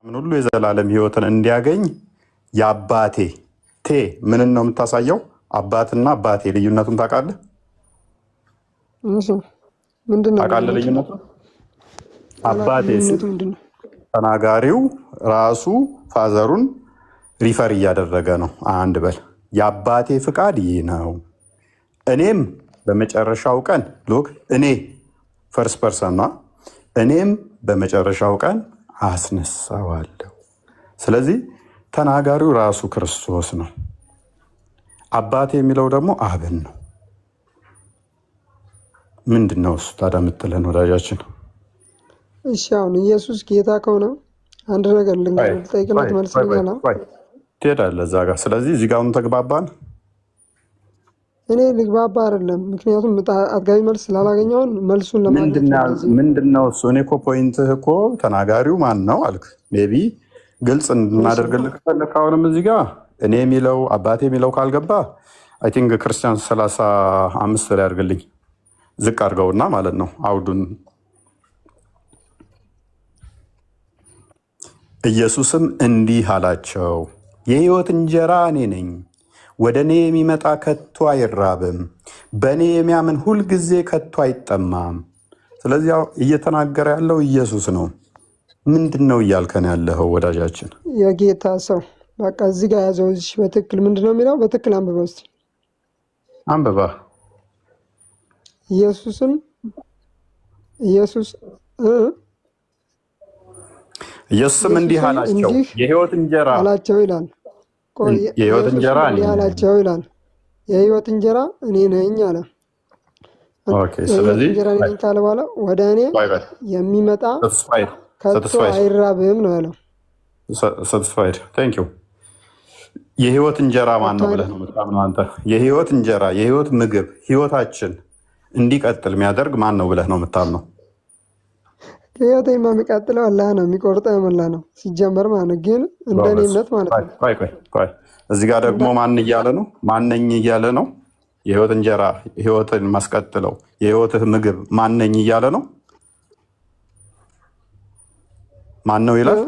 ምን ሁሉ የዘላለም ሕይወትን እንዲያገኝ የአባቴ ቴ ምንን ነው የምታሳየው? አባትና አባቴ ልዩነቱን ታውቃለህ? ታውቃለህ ልዩነቱን? አባቴ ተናጋሪው ራሱ ፋዘሩን ሪፈር እያደረገ ነው። አንድ በል የአባቴ ፍቃድ ይህ ነው፣ እኔም በመጨረሻው ቀን ሎክ እኔ ፈርስት ፐርሰን ነው፣ እኔም በመጨረሻው ቀን አስነሳዋለሁ። ስለዚህ ተናጋሪው ራሱ ክርስቶስ ነው። አባቴ የሚለው ደግሞ አብን ነው። ምንድን ነው እሱ ታዲያ የምትለን ወዳጃችን? እሺ አሁን ኢየሱስ ጌታ ከሆነ አንድ ነገር ልጠይቅላት መልስልኛል። ትሄዳለህ እዛ ጋር። ስለዚህ እዚህ ጋር ተግባባን። እኔ ልግባባ አይደለም፣ ምክንያቱም አጥጋቢ መልስ ስላላገኘውን መልሱን ለማግኘት ምንድን ነው እሱ? እኔ እኮ ፖይንትህ እኮ ተናጋሪው ማን ነው አልክ። ሜይ ቢ ግልጽ እንድናደርግልህ ከፈለክ አሁንም እዚህ ጋር እኔ የሚለው አባቴ የሚለው ካልገባ አይ ቲንክ ክርስቲያን 35 ላይ አድርግልኝ፣ ዝቅ አድርገውና ማለት ነው አውዱን። ኢየሱስም እንዲህ አላቸው፣ የሕይወት እንጀራ እኔ ነኝ። ወደ እኔ የሚመጣ ከቶ አይራብም፣ በእኔ የሚያምን ሁልጊዜ ከቶ አይጠማም። ስለዚህ እየተናገረ ያለው ኢየሱስ ነው። ምንድን ነው እያልከን ያለኸው ወዳጃችን? የጌታ ሰው በቃ እዚህ ጋር ያዘው። እዚህ በትክክል ምንድን ነው የሚለው? በትክክል አንብበው እስኪ። አንብባ። ኢየሱስ ኢየሱስም እንዲህ አላቸው፣ የሕይወት እንጀራ አላቸው ይላል። የሕይወት እንጀራ አላቸው ይላል። የሕይወት እንጀራ እኔ ነኝ አለ። ስለዚህ እንጀራ ነኝ ካለ በኋላ ወደ እኔ የሚመጣ ከቶ አይራብም ነው ያለው። ሳቲስፋይድ ቴንክ ዩ። የሕይወት እንጀራ ማን ነው ብለህ ነው የምታምነው አንተ? የሕይወት እንጀራ የሕይወት ምግብ ሕይወታችን እንዲቀጥል የሚያደርግ ማን ነው ብለህ ነው የምታምነው? ሕይወት የሚቀጥለው አላህ ነው፣ የሚቆርጠው አላህ ነው ሲጀመር ማለት ነው። ግን እንደኔ እምነት ማለት ነው። ቆይ እዚህ ጋር ደግሞ ማን እያለ ነው? ማነኝ እያለ ነው። የሕይወት እንጀራ ሕይወትን ማስቀጥለው የሕይወትህ ምግብ ማነኝ እያለ ነው። ማን ነው ይላል?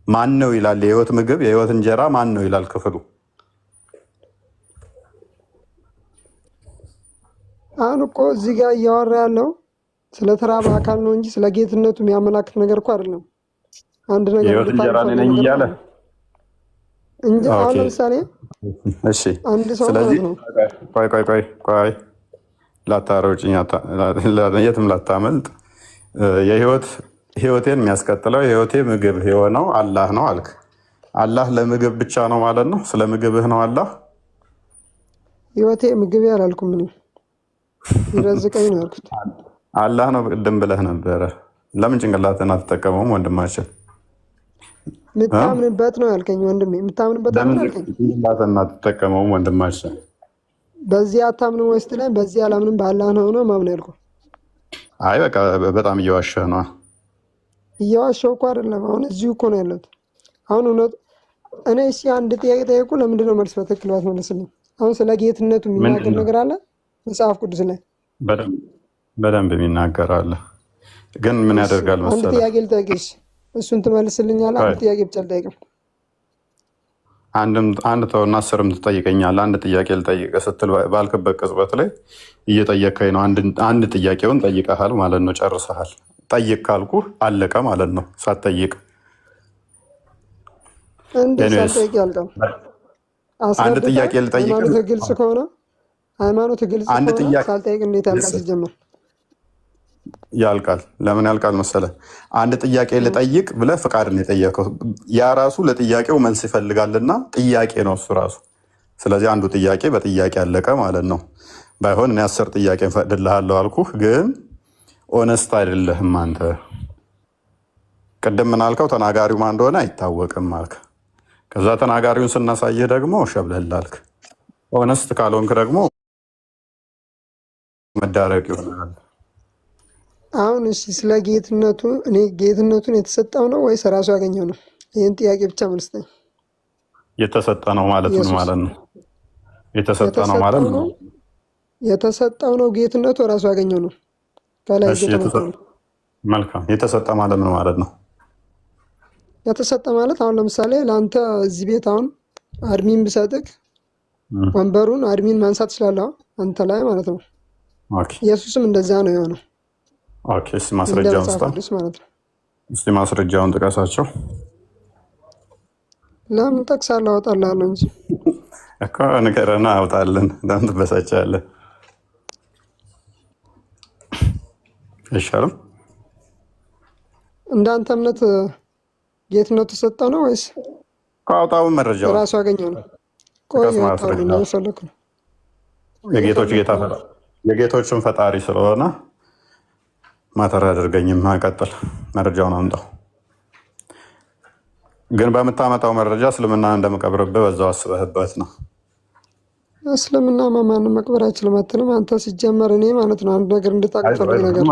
ማን ነው ይላል? የሕይወት ምግብ የሕይወት እንጀራ ማን ነው ይላል ክፍሉ። አሁን እኮ እዚህ ጋር እያወራ ያለው ስለ ተራበ አካል ነው እንጂ ስለ ጌትነቱ የሚያመላክት ነገር እኮ አይደለም። አንድ ነገር የሕይወት እንጀራ ነኝ እያለ እንጂ አሁን ለምሳሌ እሺ፣ አንድ ሰው ስለዚህ ነው ቆይ ላታሮጭኝ፣ የትም ላታመልጥ። ሕይወቴን የሚያስቀጥለው የሕይወቴ ምግብ የሆነው አላህ ነው አልክ። አላህ ለምግብ ብቻ ነው ማለት ነው? ስለ ምግብህ ነው አላህ? ሕይወቴ ምግብ አላልኩም፣ ምን ይረዝቀኝ ነው ያልኩት። አላህ ነው ቅድም ብለህ ነበረ። ለምን ጭንቅላትን አትጠቀመውም ወንድማችን? የምታምንበት ነው ያልከኝ ወንድሜ፣ የምታምንበት ነው ያልከኝ። ጭንቅላትን አትጠቀመውም ወንድማችን? በዚህ አታምንም ወይስ ላይ በዚህ አላምንም በአላህ ነው ማምን ያልኩህ? አይ በቃ በጣም እየዋሸህ ነው። እየዋሸሁ እኮ አይደለም። አሁን እዚሁ እኮ ነው ያለሁት። አሁን እውነት እኔ አንድ ጥያቄ ጠየቁ፣ ለምንድን ነው መልስ በትክክል ባትመልስልኝ? አሁን ስለ ጌትነቱ የሚናገር ነገር አለ መጽሐፍ ቅዱስ ላይ በደንብ የሚናገር አለ። ግን ምን ያደርጋል መሰለህ? አንድ ጥያቄ ልጠይቅሽ፣ እሱን ትመልስልኛለህ? አንድ ጥያቄ ብቻ ልጠይቅም። አንድ ተውና 10 ትጠይቀኛለህ። አንድ ጥያቄ ልጠይቅህ ስትል ባልክበት ቅጽበት ላይ እየጠየከኝ ነው። አንድ ጥያቄውን ጠይቀሃል ማለት ነው፣ ጨርሰሃል። ጠይቅ ካልኩህ አለቀ ማለት ነው። ሳትጠይቅ ሳትጠይቅ ያልቃል። አንድ ጥያቄ ልጠይቅህ። ግልጽ ከሆነ ሃይማኖት ግልጽ ከሆነ ሳልጠይቅ እንዴት ያልቃል? ሲጀመር ያልቃል። ለምን ያልቃል መሰለህ? አንድ ጥያቄ ልጠይቅ ብለህ ፍቃድ ነው የጠየቀው። ያ ራሱ ለጥያቄው መልስ ይፈልጋልና ጥያቄ ነው እሱ ራሱ። ስለዚህ አንዱ ጥያቄ በጥያቄ ያለቀ ማለት ነው። ባይሆን እኔ 10 ጥያቄ እንፈቅድልሃለሁ አልኩህ፣ ግን ኦነስት አይደለህም አንተ። ቅድም ምን አልከው? ተናጋሪው ማን እንደሆነ አይታወቅም አልክ። ከዛ ተናጋሪውን ስናሳይህ ደግሞ ሸብለል አልክ። ኦነስት ካልሆንክ ደግሞ መዳረቅ ይሆናል። አሁን እሺ፣ ስለ ጌትነቱ እኔ ጌትነቱን የተሰጠው ነው ወይስ ራሱ ያገኘው ነው? ይህን ጥያቄ ብቻ መልስ ነኝ። የተሰጠ ነው ማለት ነው ማለት ነው። የተሰጠ ነው ማለት ነው። የተሰጠው ነው ጌትነቱ ራሱ ያገኘው ነው። ከላይ መልካም። የተሰጠ ማለት ነው ማለት ነው። የተሰጠ ማለት አሁን ለምሳሌ ለአንተ እዚህ ቤት አሁን አድሚን ብሰጥክ ወንበሩን አድሚን ማንሳት ትችላለህ አንተ ላይ ማለት ነው። ኢየሱስም እንደዛ ነው የሆነው። ማስረጃውን ማለት ነው። እስቲ ማስረጃውን ጥቀሳቸው። ለምን ጠቅሳለሁ? አወጣልሃለሁ እንጂ እኮ ንገረና አውጣልን። ለምን ትበሳጫለህ? አይሻልም? እንዳንተ እምነት ጌትነቱ ተሰጠ ነው ወይስ ከአውጣው መረጃው ራሱ ያገኘው ነው? ቆይ ነው ፈለኩ። የጌቶችን ፈጣሪ ስለሆነ ማተር አድርገኝም። ማቀጠል መረጃውን አምጣው። ግን በምታመጣው መረጃ እስልምና እንደምቀብርብህ በዛው አስበህበት ነው። እስልምና ማንም መቅበር አይችልም አትልም አንተ። ሲጀመር እኔ ማለት ነው አንድ ነገር እንድታውቅ ፈልግ ነገር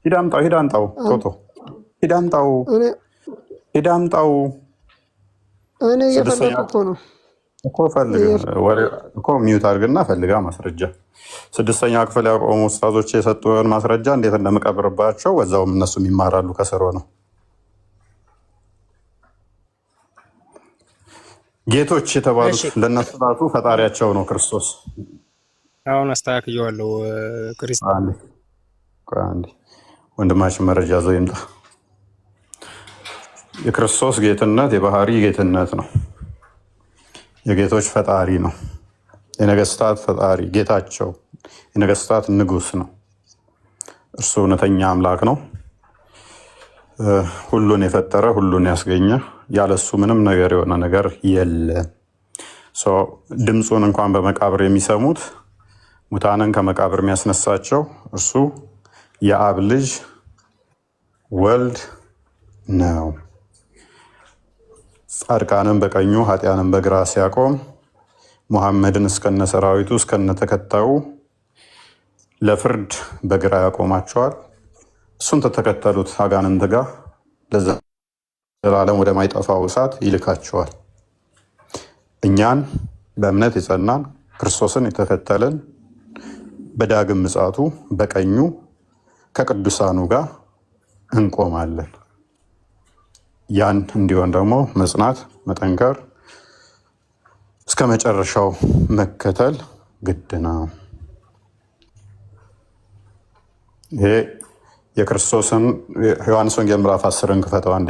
ሂድ አምጣው ቶቶ ሂድ አምጣው። እኔ እየፈለኩ ነው እኮ ፈልግ እኮ ሚዩት አድርግና ፈልጋ ማስረጃ። 6ኛ ክፍል ያቆሙ ኡስታዞች የሰጡን ማስረጃ እንዴት እንደምቀብርባቸው በዛውም እነሱም ይማራሉ ከስሮ ነው። ጌቶች የተባሉት ለእነሱ ራሱ ፈጣሪያቸው ነው ክርስቶስ። አሁን አስተካክየዋለሁ። ወንድማችን መረጃ ዘው ይምጣ። የክርስቶስ ጌትነት የባህሪ ጌትነት ነው። የጌቶች ፈጣሪ ነው። የነገስታት ፈጣሪ ጌታቸው፣ የነገስታት ንጉስ ነው። እርሱ እውነተኛ አምላክ ነው። ሁሉን የፈጠረ ሁሉን ያስገኘ፣ ያለሱ ምንም ነገር የሆነ ነገር የለም። ድምፁን እንኳን በመቃብር የሚሰሙት ሙታንን ከመቃብር የሚያስነሳቸው እርሱ የአብ ልጅ ወልድ ነው። ጻድቃንን በቀኙ ኃጢያንን በግራ ሲያቆም ሙሐመድን እስከነ ሰራዊቱ እስከነ ተከታዩ ለፍርድ በግራ ያቆማቸዋል። እሱን ተተከተሉት አጋንንት ጋር ለዘላለም ወደማይጠፋው እሳት ይልካቸዋል። እኛን በእምነት የጸናን ክርስቶስን የተከተልን በዳግም ምጽአቱ በቀኙ ከቅዱሳኑ ጋር እንቆማለን። ያን እንዲሆን ደግሞ መጽናት፣ መጠንከር፣ እስከ መጨረሻው መከተል ግድ ነው። ይሄ የክርስቶስን ዮሐንስ ወንጌል ምዕራፍ 10ን ክፈተው አንዴ።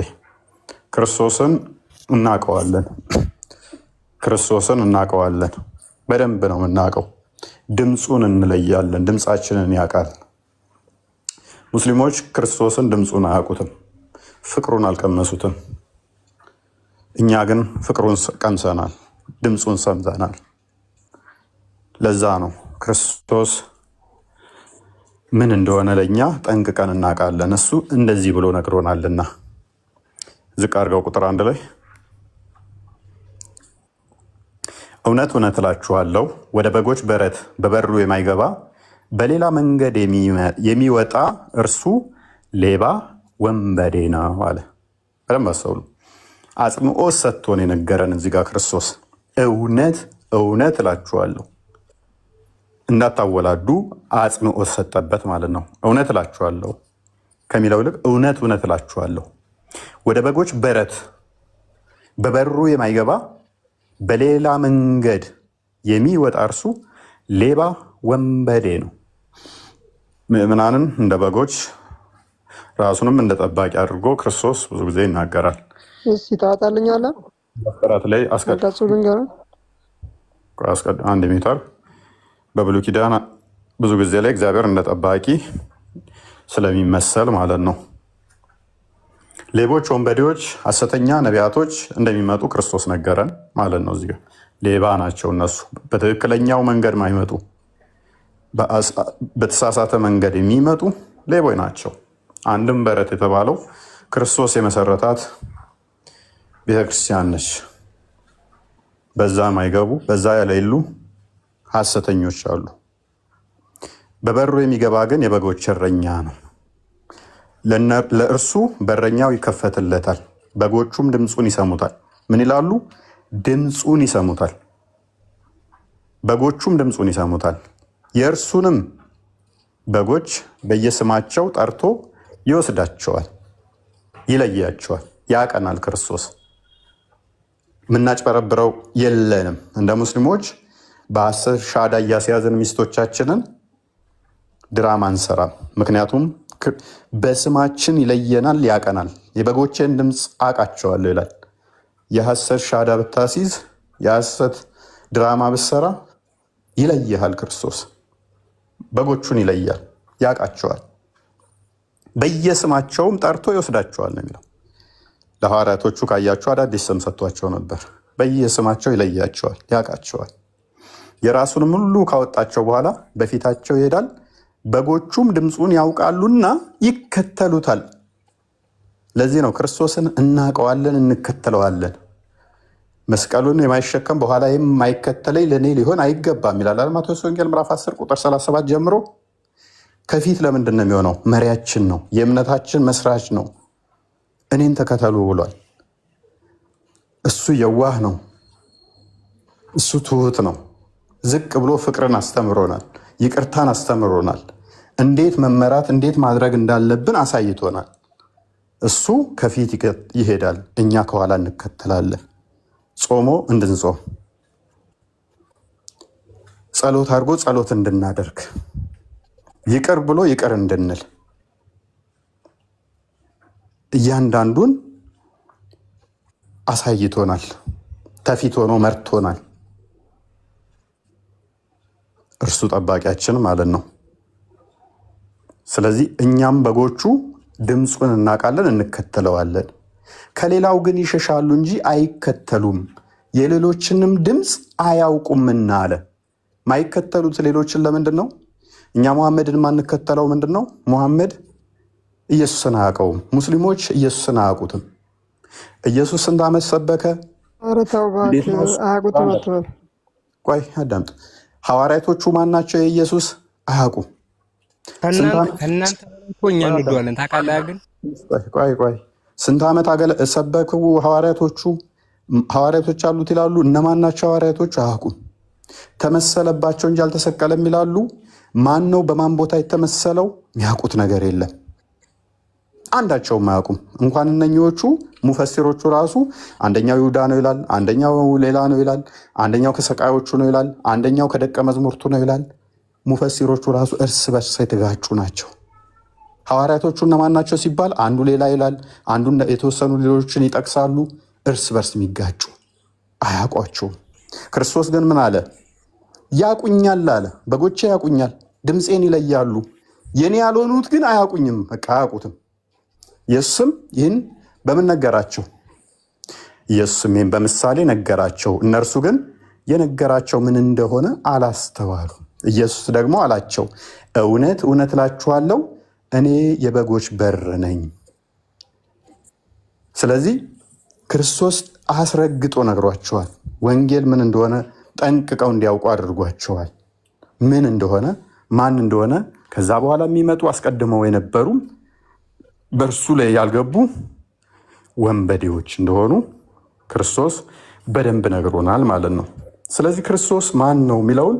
ክርስቶስን እናውቀዋለን፣ በደንብ ነው የምናውቀው። ድምፁን እንለያለን፣ ድምፃችንን ያውቃል። ሙስሊሞች ክርስቶስን ድምፁን አያውቁትም፣ ፍቅሩን አልቀመሱትም። እኛ ግን ፍቅሩን ቀምሰናል፣ ድምፁን ሰምተናል። ለዛ ነው ክርስቶስ ምን እንደሆነ ለእኛ ጠንቅቀን እናውቃለን። እሱ እንደዚህ ብሎ ነግሮናልና። ዝቅ አድርገው ቁጥር 1 ላይ እውነት እውነት እላችኋለሁ ወደ በጎች በረት በበሩ የማይገባ በሌላ መንገድ የሚወጣ እርሱ ሌባ ወንበዴ ነው አለ። በደንብ አስተውሉ። አጽንኦት ሰጥቶን የነገረን እዚህ ጋር ክርስቶስ እውነት እውነት እላችኋለሁ እንዳታወላዱ አጽንኦት ሰጠበት ማለት ነው። እውነት እላችኋለሁ ከሚለው ይልቅ እውነት እውነት እላችኋለሁ ወደ በጎች በረት በበሩ የማይገባ በሌላ መንገድ የሚወጣ እርሱ ሌባ ወንበዴ ነው። ምዕመናንን እንደ በጎች ራሱንም እንደ ጠባቂ አድርጎ ክርስቶስ ብዙ ጊዜ ይናገራል። ታወጣልኛለህ ራት ላይ አንድ ሜትር በብሉይ ኪዳን ብዙ ጊዜ ላይ እግዚአብሔር እንደ ጠባቂ ስለሚመሰል ማለት ነው። ሌቦች፣ ወንበዴዎች፣ ሐሰተኛ ነቢያቶች እንደሚመጡ ክርስቶስ ነገረን ማለት ነው። እዚህ ሌባ ናቸው እነሱ። በትክክለኛው መንገድ ማይመጡ በተሳሳተ መንገድ የሚመጡ ሌቦች ናቸው። አንድም በረት የተባለው ክርስቶስ የመሰረታት ቤተክርስቲያን ነች። በዛ ማይገቡ በዛ ያሌሉ ሐሰተኞች አሉ። በበሩ የሚገባ ግን የበጎች እረኛ ነው። ለእርሱ በረኛው ይከፈትለታል፣ በጎቹም ድምፁን ይሰሙታል። ምን ይላሉ? ድምፁን ይሰሙታል። በጎቹም ድምፁን ይሰሙታል። የእርሱንም በጎች በየስማቸው ጠርቶ ይወስዳቸዋል፣ ይለያቸዋል። ያቀናል ክርስቶስ። የምናጭበረብረው የለንም። እንደ ሙስሊሞች በ10 ሻዳ እያስያዝን ሚስቶቻችንን ድራማ አንሰራም። ምክንያቱም በስማችን ይለየናል፣ ያቀናል። የበጎቼን ድምፅ አውቃቸዋለሁ ይላል። የ10 ሻዳ ብታሲዝ የ10 ድራማ ብትሰራ ይለይሃል ክርስቶስ። በጎቹን ይለያል፣ ያውቃቸዋል። በየስማቸውም ጠርቶ ይወስዳቸዋል ነው የሚለው። ለሐዋርያቶቹ ካያቸው አዳዲስ ስም ሰጥቷቸው ነበር። በየስማቸው ይለያቸዋል፣ ያውቃቸዋል። የራሱንም ሁሉ ካወጣቸው በኋላ በፊታቸው ይሄዳል። በጎቹም ድምፁን ያውቃሉና ይከተሉታል። ለዚህ ነው ክርስቶስን እናውቀዋለን፣ እንከተለዋለን። መስቀሉን የማይሸከም በኋላ የማይከተለኝ ለእኔ ሊሆን አይገባም ይላል ማቴዎስ ወንጌል ምዕራፍ 10 ቁጥር 37 ጀምሮ። ከፊት ለምንድን ነው የሚሆነው? መሪያችን ነው፣ የእምነታችን መስራች ነው። እኔን ተከተሉ ብሏል። እሱ የዋህ ነው፣ እሱ ትሁት ነው። ዝቅ ብሎ ፍቅርን አስተምሮናል፣ ይቅርታን አስተምሮናል። እንዴት መመራት እንዴት ማድረግ እንዳለብን አሳይቶናል። እሱ ከፊት ይሄዳል፣ እኛ ከኋላ እንከተላለን። ጾሞ እንድንጾም፣ ጸሎት አድርጎ ጸሎት እንድናደርግ፣ ይቅር ብሎ ይቅር እንድንል እያንዳንዱን አሳይቶናል። ተፊት ሆኖ መርቶናል። እርሱ ጠባቂያችን ማለት ነው። ስለዚህ እኛም በጎቹ ድምፁን እናውቃለን፣ እንከተለዋለን። ከሌላው ግን ይሸሻሉ እንጂ አይከተሉም፣ የሌሎችንም ድምፅ አያውቁምና አለ። ማይከተሉት ሌሎችን ለምንድን ነው? እኛ ሙሐመድን ማንከተለው ምንድን ነው? ሙሐመድ ኢየሱስን አያውቀውም። ሙስሊሞች ኢየሱስን አያውቁትም። ኢየሱስ ስንት ዓመት ሰበከ? ኧረ ተው እባክህ፣ አያውቁትም አትበል። ቆይ አዳምጥ። ሐዋርያቶቹ ማናቸው? የኢየሱስ አያውቁም። ከእናንተ እኛ እንወደዋለን ታውቃለህ። ግን ቆይ ስንት ዓመት ሰበኩ ሐዋርያቶቹ? ሐዋርያቶች አሉት ይላሉ። እነማን ናቸው ሐዋርያቶች? አያውቁም። ተመሰለባቸው እንጂ አልተሰቀለም ይላሉ። ማን ነው በማን ቦታ የተመሰለው? የሚያውቁት ነገር የለም። አንዳቸውም አያውቁም። እንኳን እነኚዎቹ ሙፈሲሮቹ ራሱ አንደኛው ይሁዳ ነው ይላል፣ አንደኛው ሌላ ነው ይላል፣ አንደኛው ከሰቃዮቹ ነው ይላል፣ አንደኛው ከደቀ መዝሙርቱ ነው ይላል። ሙፈሲሮቹ ራሱ እርስ በርስ የተጋጩ ናቸው። ሐዋርያቶቹ እነማን ናቸው ሲባል አንዱ ሌላ ይላል፣ አንዱ የተወሰኑ ሌሎችን ይጠቅሳሉ። እርስ በርስ የሚጋጩ አያውቋቸውም። ክርስቶስ ግን ምን አለ? ያቁኛል አለ። በጎቼ ያቁኛል፣ ድምፄን ይለያሉ። የኔ ያልሆኑት ግን አያቁኝም፣ በቃ አያውቁትም። ኢየሱስም ይህን በምን ነገራቸው? ኢየሱስም ይህን በምሳሌ ነገራቸው። እነርሱ ግን የነገራቸው ምን እንደሆነ አላስተዋሉ። ኢየሱስ ደግሞ አላቸው፣ እውነት እውነት እላችኋለሁ እኔ የበጎች በር ነኝ። ስለዚህ ክርስቶስ አስረግጦ ነግሯቸዋል። ወንጌል ምን እንደሆነ ጠንቅቀው እንዲያውቁ አድርጓቸዋል። ምን እንደሆነ ማን እንደሆነ ከዛ በኋላ የሚመጡ አስቀድመው የነበሩም በእርሱ ላይ ያልገቡ ወንበዴዎች እንደሆኑ ክርስቶስ በደንብ ነግሮናል ማለት ነው። ስለዚህ ክርስቶስ ማን ነው የሚለውን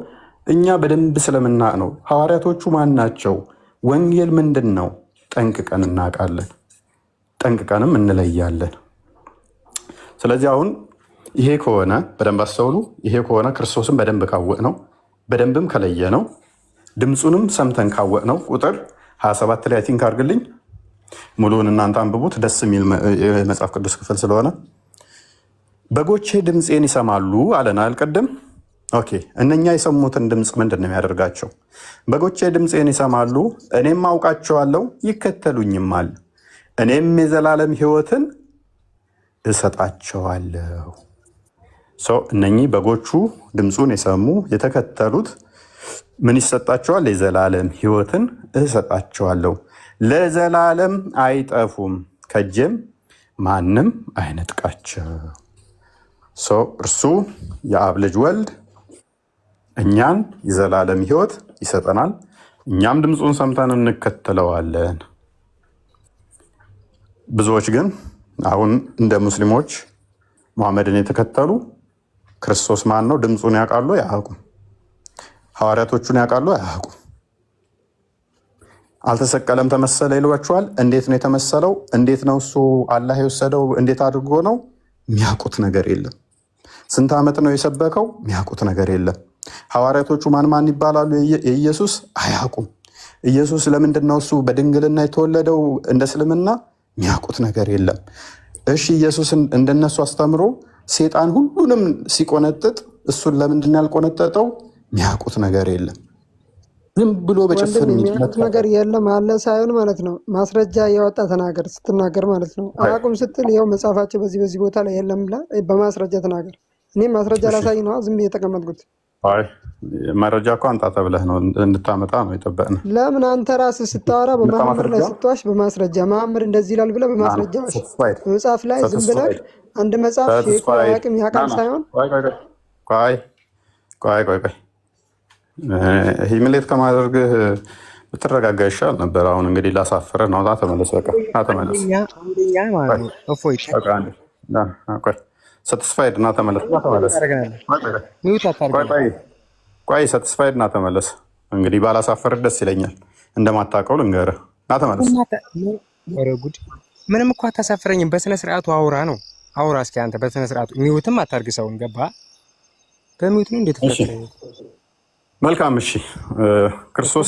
እኛ በደንብ ስለምናቅ ነው። ሐዋርያቶቹ ማን ናቸው? ወንጌል ምንድን ነው? ጠንቅቀን እናውቃለን፣ ጠንቅቀንም እንለያለን። ስለዚህ አሁን ይሄ ከሆነ በደንብ አስተውሉ። ይሄ ከሆነ ክርስቶስን በደንብ ካወቅ ነው፣ በደንብም ከለየ ነው፣ ድምፁንም ሰምተን ካወቅ ነው። ቁጥር 27 ላይ ቲንክ አድርግልኝ፣ ሙሉውን እናንተ አንብቡት፣ ደስ የሚል የመጽሐፍ ቅዱስ ክፍል ስለሆነ። በጎቼ ድምፄን ይሰማሉ አለን አልቀድም? ኦኬ፣ እነኛ የሰሙትን ድምፅ ምንድን ነው የሚያደርጋቸው? በጎቼ ድምፄን ይሰማሉ፣ እኔም አውቃቸዋለሁ፣ ይከተሉኝማል፣ እኔም የዘላለም ሕይወትን እሰጣቸዋለሁ። እነኚህ በጎቹ ድምፁን የሰሙ የተከተሉት ምን ይሰጣቸዋል? የዘላለም ሕይወትን እሰጣቸዋለሁ፣ ለዘላለም አይጠፉም፣ ከእጄም ማንም አይነጥቃቸው። እርሱ የአብ ልጅ ወልድ እኛን የዘላለም ሕይወት ይሰጠናል። እኛም ድምፁን ሰምተን እንከተለዋለን። ብዙዎች ግን አሁን እንደ ሙስሊሞች ሙሐመድን የተከተሉ ክርስቶስ ማን ነው ድምፁን ያውቃሉ? አያውቁም። ሐዋርያቶቹን ያውቃሉ? አያውቁም። አልተሰቀለም ተመሰለ ይሏችኋል። እንዴት ነው የተመሰለው? እንዴት ነው እሱ አላህ የወሰደው? እንዴት አድርጎ ነው? የሚያውቁት ነገር የለም። ስንት ዓመት ነው የሰበከው? የሚያውቁት ነገር የለም። ሐዋርያቶቹ ማን ማን ይባላሉ? የኢየሱስ አያውቁም። ኢየሱስ ለምንድን ነው እሱ በድንግልና የተወለደው እንደ እስልምና? የሚያውቁት ነገር የለም። እሺ ኢየሱስን እንደነሱ አስተምሮ ሴጣን ሁሉንም ሲቆነጥጥ እሱን ለምንድን ያልቆነጠጠው? የሚያውቁት ነገር የለም። ዝም ብሎ በጭፍን የሚያውቁት ነገር የለም አለ ሳይሆን ማለት ነው። ማስረጃ እያወጣ ተናገር ስትናገር ማለት ነው። አያውቁም ስትል ይኸው መጽሐፋቸው በዚህ ቦታ ላይ የለም ብላ በማስረጃ ተናገር። እኔም ማስረጃ ላሳይ ነው ዝም ብዬ የተቀመጥኩት። መረጃ እኮ አንጣ ተብለህ ነው እንድታመጣ ነው የጠበቅነው። ለምን አንተ ራስህ ስታወራ በመሐመድ ላይ ስትዋሽ በማስረጃ መሐመድ እንደዚህ ይላል ብለህ በማስረጃ በመጽሐፍ ላይ ዝም ብለህ አንድ መጽሐፍ ሼክ አያውቅም ያውቃል ሳይሆን ቆይ ሂምሌት ከማድረግህ ብትረጋጋ ይሻል ነበር። አሁን እንግዲህ ላሳፍርህ ነው። ተመለስ፣ በቃ ተመለስ። ሰትስፋይድ እና ተመለስ። ቆይ ሰትስፋይድ እና ተመለስ። እንግዲህ ባላሳፍርህ ደስ ይለኛል። እንደማታውቀው ልንገርህ እና ተመለስ። ምንም እኮ አታሳፍረኝም። በስነ ስርዓቱ አውራ ነው አውራ። እስኪ አንተ በስነ ስርዓቱ ሚውትም አታርግ። ሰውን ገባ በሚውት ነው እንዴት ተፈጠረ? መልካም እሺ። ክርስቶስ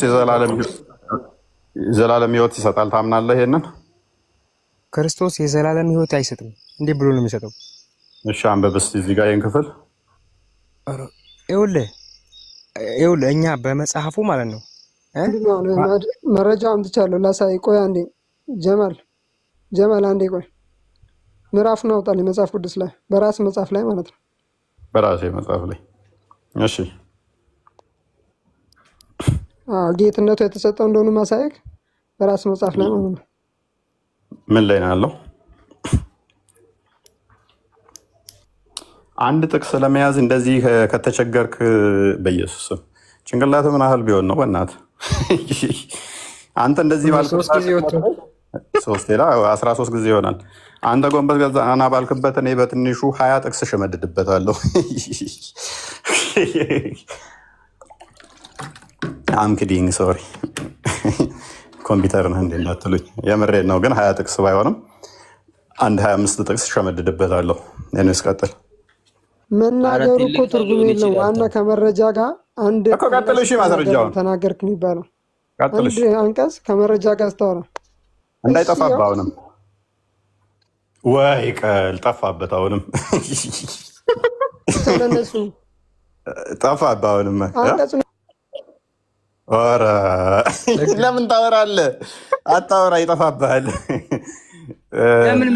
የዘላለም ሕይወት ይሰጣል ታምናለህ? ይሄንን ክርስቶስ የዘላለም ሕይወት አይሰጥም። እንዴት ብሎ ነው የሚሰጠው? እሺ አንብብ እስኪ እዚህ ጋር ይሄን ክፍል። ይኸውልህ እኛ በመጽሐፉ ማለት ነው መረጃ አምጥቻለሁ ላሳይ። ቆይ አንዴ ጀማል አንዴ ቆይ። ምዕራፉን አውጣልኝ መጽሐፍ ቅዱስ ላይ በራስ መጽሐፍ ላይ ማለት ነው። በራሴ መጽሐፍ ላይ እሺ። ጌትነቱ የተሰጠው እንደሆነ ማሳየክ በራስ መጽሐፍ ላይ ማለት ነው። ምን ላይ ነው ያለው? አንድ ጥቅስ ለመያዝ እንደዚህ ከተቸገርክ በኢየሱስ ጭንቅላት ምን ያህል ቢሆን ነው? በእናትህ አንተ እንደዚህ ባልክበት 13 ጊዜ ይሆናል። አንተ ጎንበስ ገዛና ባልክበት እኔ በትንሹ 20 ጥቅስ እሸመድድበታለሁ። አምክዲንግ ሶሪ ኮምፒውተር ነህ እንዴ እንዳትሉኝ፣ የምሬን ነው። ግን 20 ጥቅስ ባይሆንም አንድ 25 ጥቅስ እሸመድድበታለሁ። እኔስ ቀጥል። መናገሩ እኮ ትርጉም የለው። ዋና ከመረጃ ጋር አንድ ተናገርክ የሚባለው አንድ አንቀጽ ከመረጃ ጋር ስታወራ እንዳይጠፋብህ አሁንም ወይ ቀል ጠፋበት። አሁንም ስለነሱ ጠፋብህ አሁንም ኧረ ለምን ታወራለህ? አታወራ፣ ይጠፋብሃል። ለምን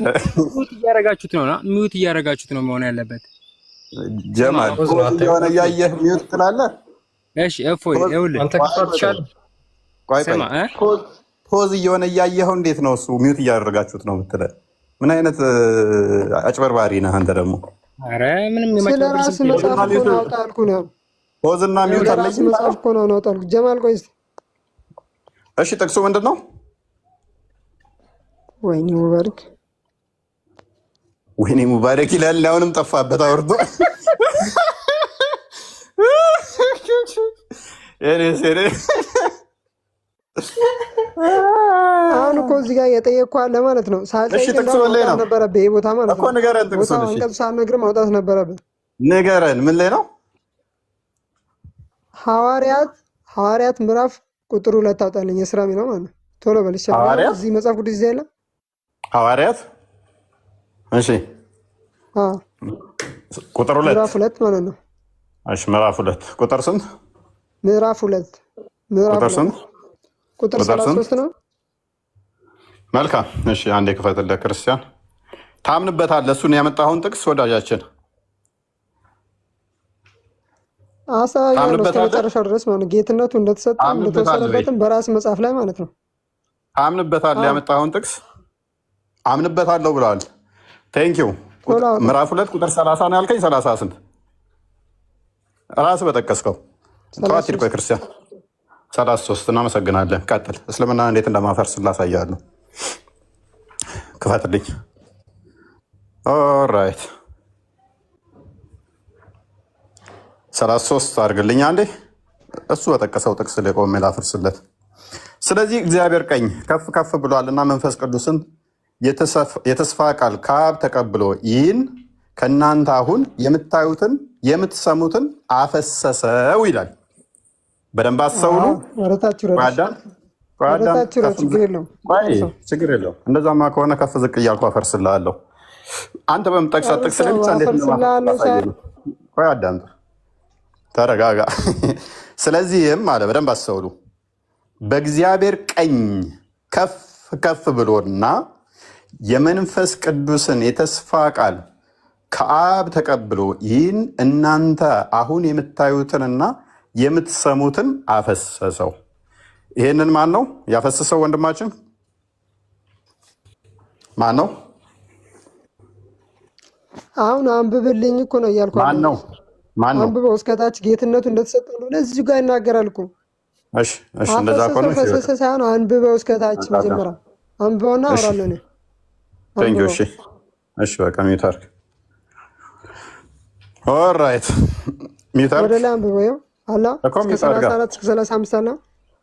ሚውት እያደረጋችሁት ነው? ሚውት እያደረጋችሁት ነው መሆን ያለበት። ጀማል የሆነ እያየህ ሚውት ትላለህ። እሺ እፎይ ይኸውልህ አንተ ከተቻለ ቆይ ፖዝ እየሆነ እያየኸው እንዴት ነው እሱ ሚውት እያደረጋችሁት ነው የምትለው? ምን አይነት አጭበርባሪ ነህ አንተ ደግሞ። ኧረ ምንም የማጭበርበር ስለራስ መጽሐፍ እኮ ነው አውጣ አልኩህ ነው። ፖዝ እና ሚውት አለኝ መጽሐፍ እኮ ነው አውጣ አልኩህ። ጀማል ቆይ እስኪ እሺ ጥቅሱ ምንድን ነው? ወይኔ ሙባረክ ይላል። አሁንም ጠፋበት አውርዶ አሁን እኮ እዚህ ጋር የጠየቅኩህ አለ ማለት ነው። ሳልጠይቅህ ነበረብህ ይሄ ቦታ ማለት ነው። አንቀጽ ሳልነግርህ ማውጣት ነበረብህ። ንገረን፣ ምን ላይ ነው? ሐዋርያት ምዕራፍ ቁጥር 2 አውጣልኝ። የስራ ሚለው ማለት ነው። ቶሎ በል ይሻላል። እዚህ መጽሐፍ ቅዱስ ይዘህ የለ ሐዋርያት። እሺ ቁጥር 2 ምዕራፍ 2 ማለት ነው። እሺ ምዕራፍ 2 ቁጥር ስንት? ምዕራፍ 2 ቁጥር ስንት? ቁጥር 33 ነው። መልካም እሺ፣ አንዴ ክፈትልህ ክርስቲያን። ታምንበታለህ እሱን ያመጣኸውን ጥቅስ ወዳጃችን? መጨረሻው ድረስ ማለት ጌትነቱ እንደተሰጠ እንደተወሰነበትም በራስ መጽሐፍ ላይ ማለት ነው። አምንበታለህ ያመጣኸውን ጥቅስ አምንበታለሁ ብለዋል። ቴንኪው። ምዕራፍ 2 ቁጥር 30 ነው ያልከኝ። 30 ስንት? ራስህ በጠቀስከው ጠዋት ሂድ። ቆይ ክርስቲያን 33 እናመሰግናለን። ቀጥል። እስልምና እንዴት እንደማፈርስ ላሳያለሁ። ክፈትልኝ። ኦራይት 33 አድርግልኝ አንዴ። እሱ በጠቀሰው ጥቅስ ላይ ቆሜ ላፍርስለት። ስለዚህ እግዚአብሔር ቀኝ ከፍ ከፍ ብሏልና መንፈስ ቅዱስን የተስፋ ቃል ከአብ ተቀብሎ ይህን ከእናንተ አሁን የምታዩትን የምትሰሙትን አፈሰሰው ይላል። በደንብ አስተውሉ። ችግር የለውም። እንደዛማ ከሆነ ከፍ ዝቅ እያልኩ አፈርስልሃለሁ። አንተ በምጠቅሳት ጥቅስ ላይ ብቻ እንዴት አዳምጥ፣ ተረጋጋ። ስለዚህም አለ በደንብ አስተውሉ፣ በእግዚአብሔር ቀኝ ከፍ ከፍ ብሎና የመንፈስ ቅዱስን የተስፋ ቃል ከአብ ተቀብሎ ይህን እናንተ አሁን የምታዩትንና የምትሰሙትን አፈሰሰው። ይሄንን ማን ነው ያፈሰሰው? ወንድማችን ማን ነው? አሁን አንብብልኝ እኮ ነው እያልኩ። ማን ነው? አንብበው እስከታች ጌትነቱ እንደተሰጠ ነው። ለዚህ ጋር ይናገራል እኮ። እሺ እንደዛ ከሆነ ፈሰሰ ሳይሆን አንብበው እስከታች መጀመሪያ አንብበውና አወራለሁ ነው። እሺ በቃ ሚውት አድርግ። ኦልራይት ሚውት አድርግ። ወደ ላይ አንብበው አላ እስከ 34 እስከ 35 አለ።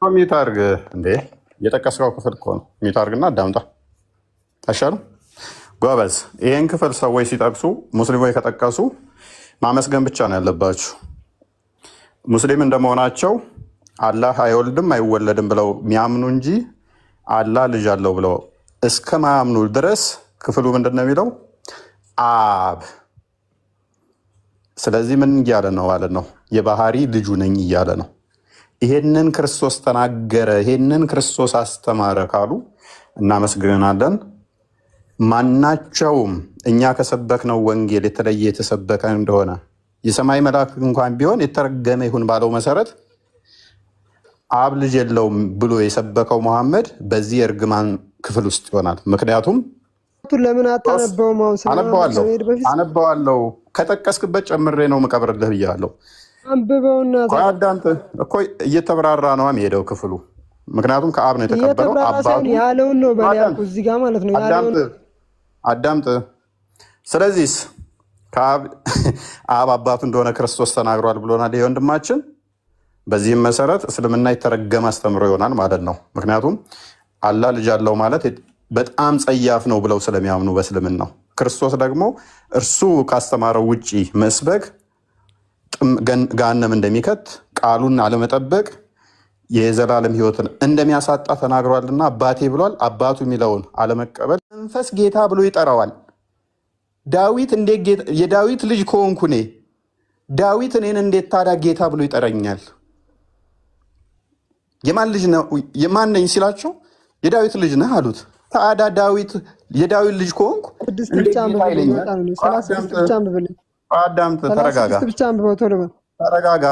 ሚውት አድርግ እንዴ! የጠቀስከው ክፍል እኮ ነው። ሚውት አድርግና አዳምጣ አይሻልም? ጎበዝ። ይሄን ክፍል ሰዎች ሲጠቅሱ ሙስሊሞች ከጠቀሱ ማመስገን ብቻ ነው ያለባችሁ። ሙስሊም እንደመሆናቸው አላህ አይወልድም አይወለድም ብለው የሚያምኑ እንጂ አላህ ልጅ አለው ብለው እስከ ማያምኑ ድረስ ክፍሉ ምንድን ነው የሚለው? አብ። ስለዚህ ምን እያለ ነው ማለት ነው? የባህሪ ልጁ ነኝ እያለ ነው። ይሄንን ክርስቶስ ተናገረ፣ ይሄንን ክርስቶስ አስተማረ ካሉ እናመስግናለን። ማናቸውም እኛ ከሰበክነው ወንጌል የተለየ የተሰበከ እንደሆነ የሰማይ መልአክ እንኳን ቢሆን የተረገመ ይሁን ባለው መሰረት አብ ልጅ የለውም ብሎ የሰበከው መሐመድ በዚህ የእርግማን ክፍል ውስጥ ይሆናል። ምክንያቱም ለምን አታነበውም? አነበዋለሁ፣ ከጠቀስክበት ጨምሬ ነው የምቀብርልህ ብያለሁ። አንብበውና አዳምጥ እኮ እየተብራራ ነው የሚሄደው ክፍሉ። ምክንያቱም ከአብ ነው የተቀበለው። አባቱ ያለውን ነው በሊያልኩ እዚህ ጋር ማለት ነው። አዳምጥ። ስለዚህ አብ አባቱ እንደሆነ ክርስቶስ ተናግሯል ብሎናል ይሄ ወንድማችን። በዚህም መሰረት እስልምና የተረገመ አስተምሮ ይሆናል ማለት ነው። ምክንያቱም አላህ ልጅ አለው ማለት በጣም ጸያፍ ነው ብለው ስለሚያምኑ በእስልምናው። ክርስቶስ ደግሞ እርሱ ካስተማረው ውጪ መስበክ ገሃነም እንደሚከት፣ ቃሉን አለመጠበቅ የዘላለም ሕይወትን እንደሚያሳጣ ተናግሯልና አባቴ ብሏል። አባቱ የሚለውን አለመቀበል መንፈስ ጌታ ብሎ ይጠራዋል። ዳዊት የዳዊት ልጅ ከሆንኩ እኔ ዳዊት እኔን እንዴት ታዲያ ጌታ ብሎ ይጠረኛል? የማን ልጅ ነው? የማን ነኝ ሲላቸው የዳዊት ልጅ ነህ አሉት። ታዲያ ዳዊት የዳዊት ልጅ ከሆንኩ አዳምጥ፣ ተረጋጋ።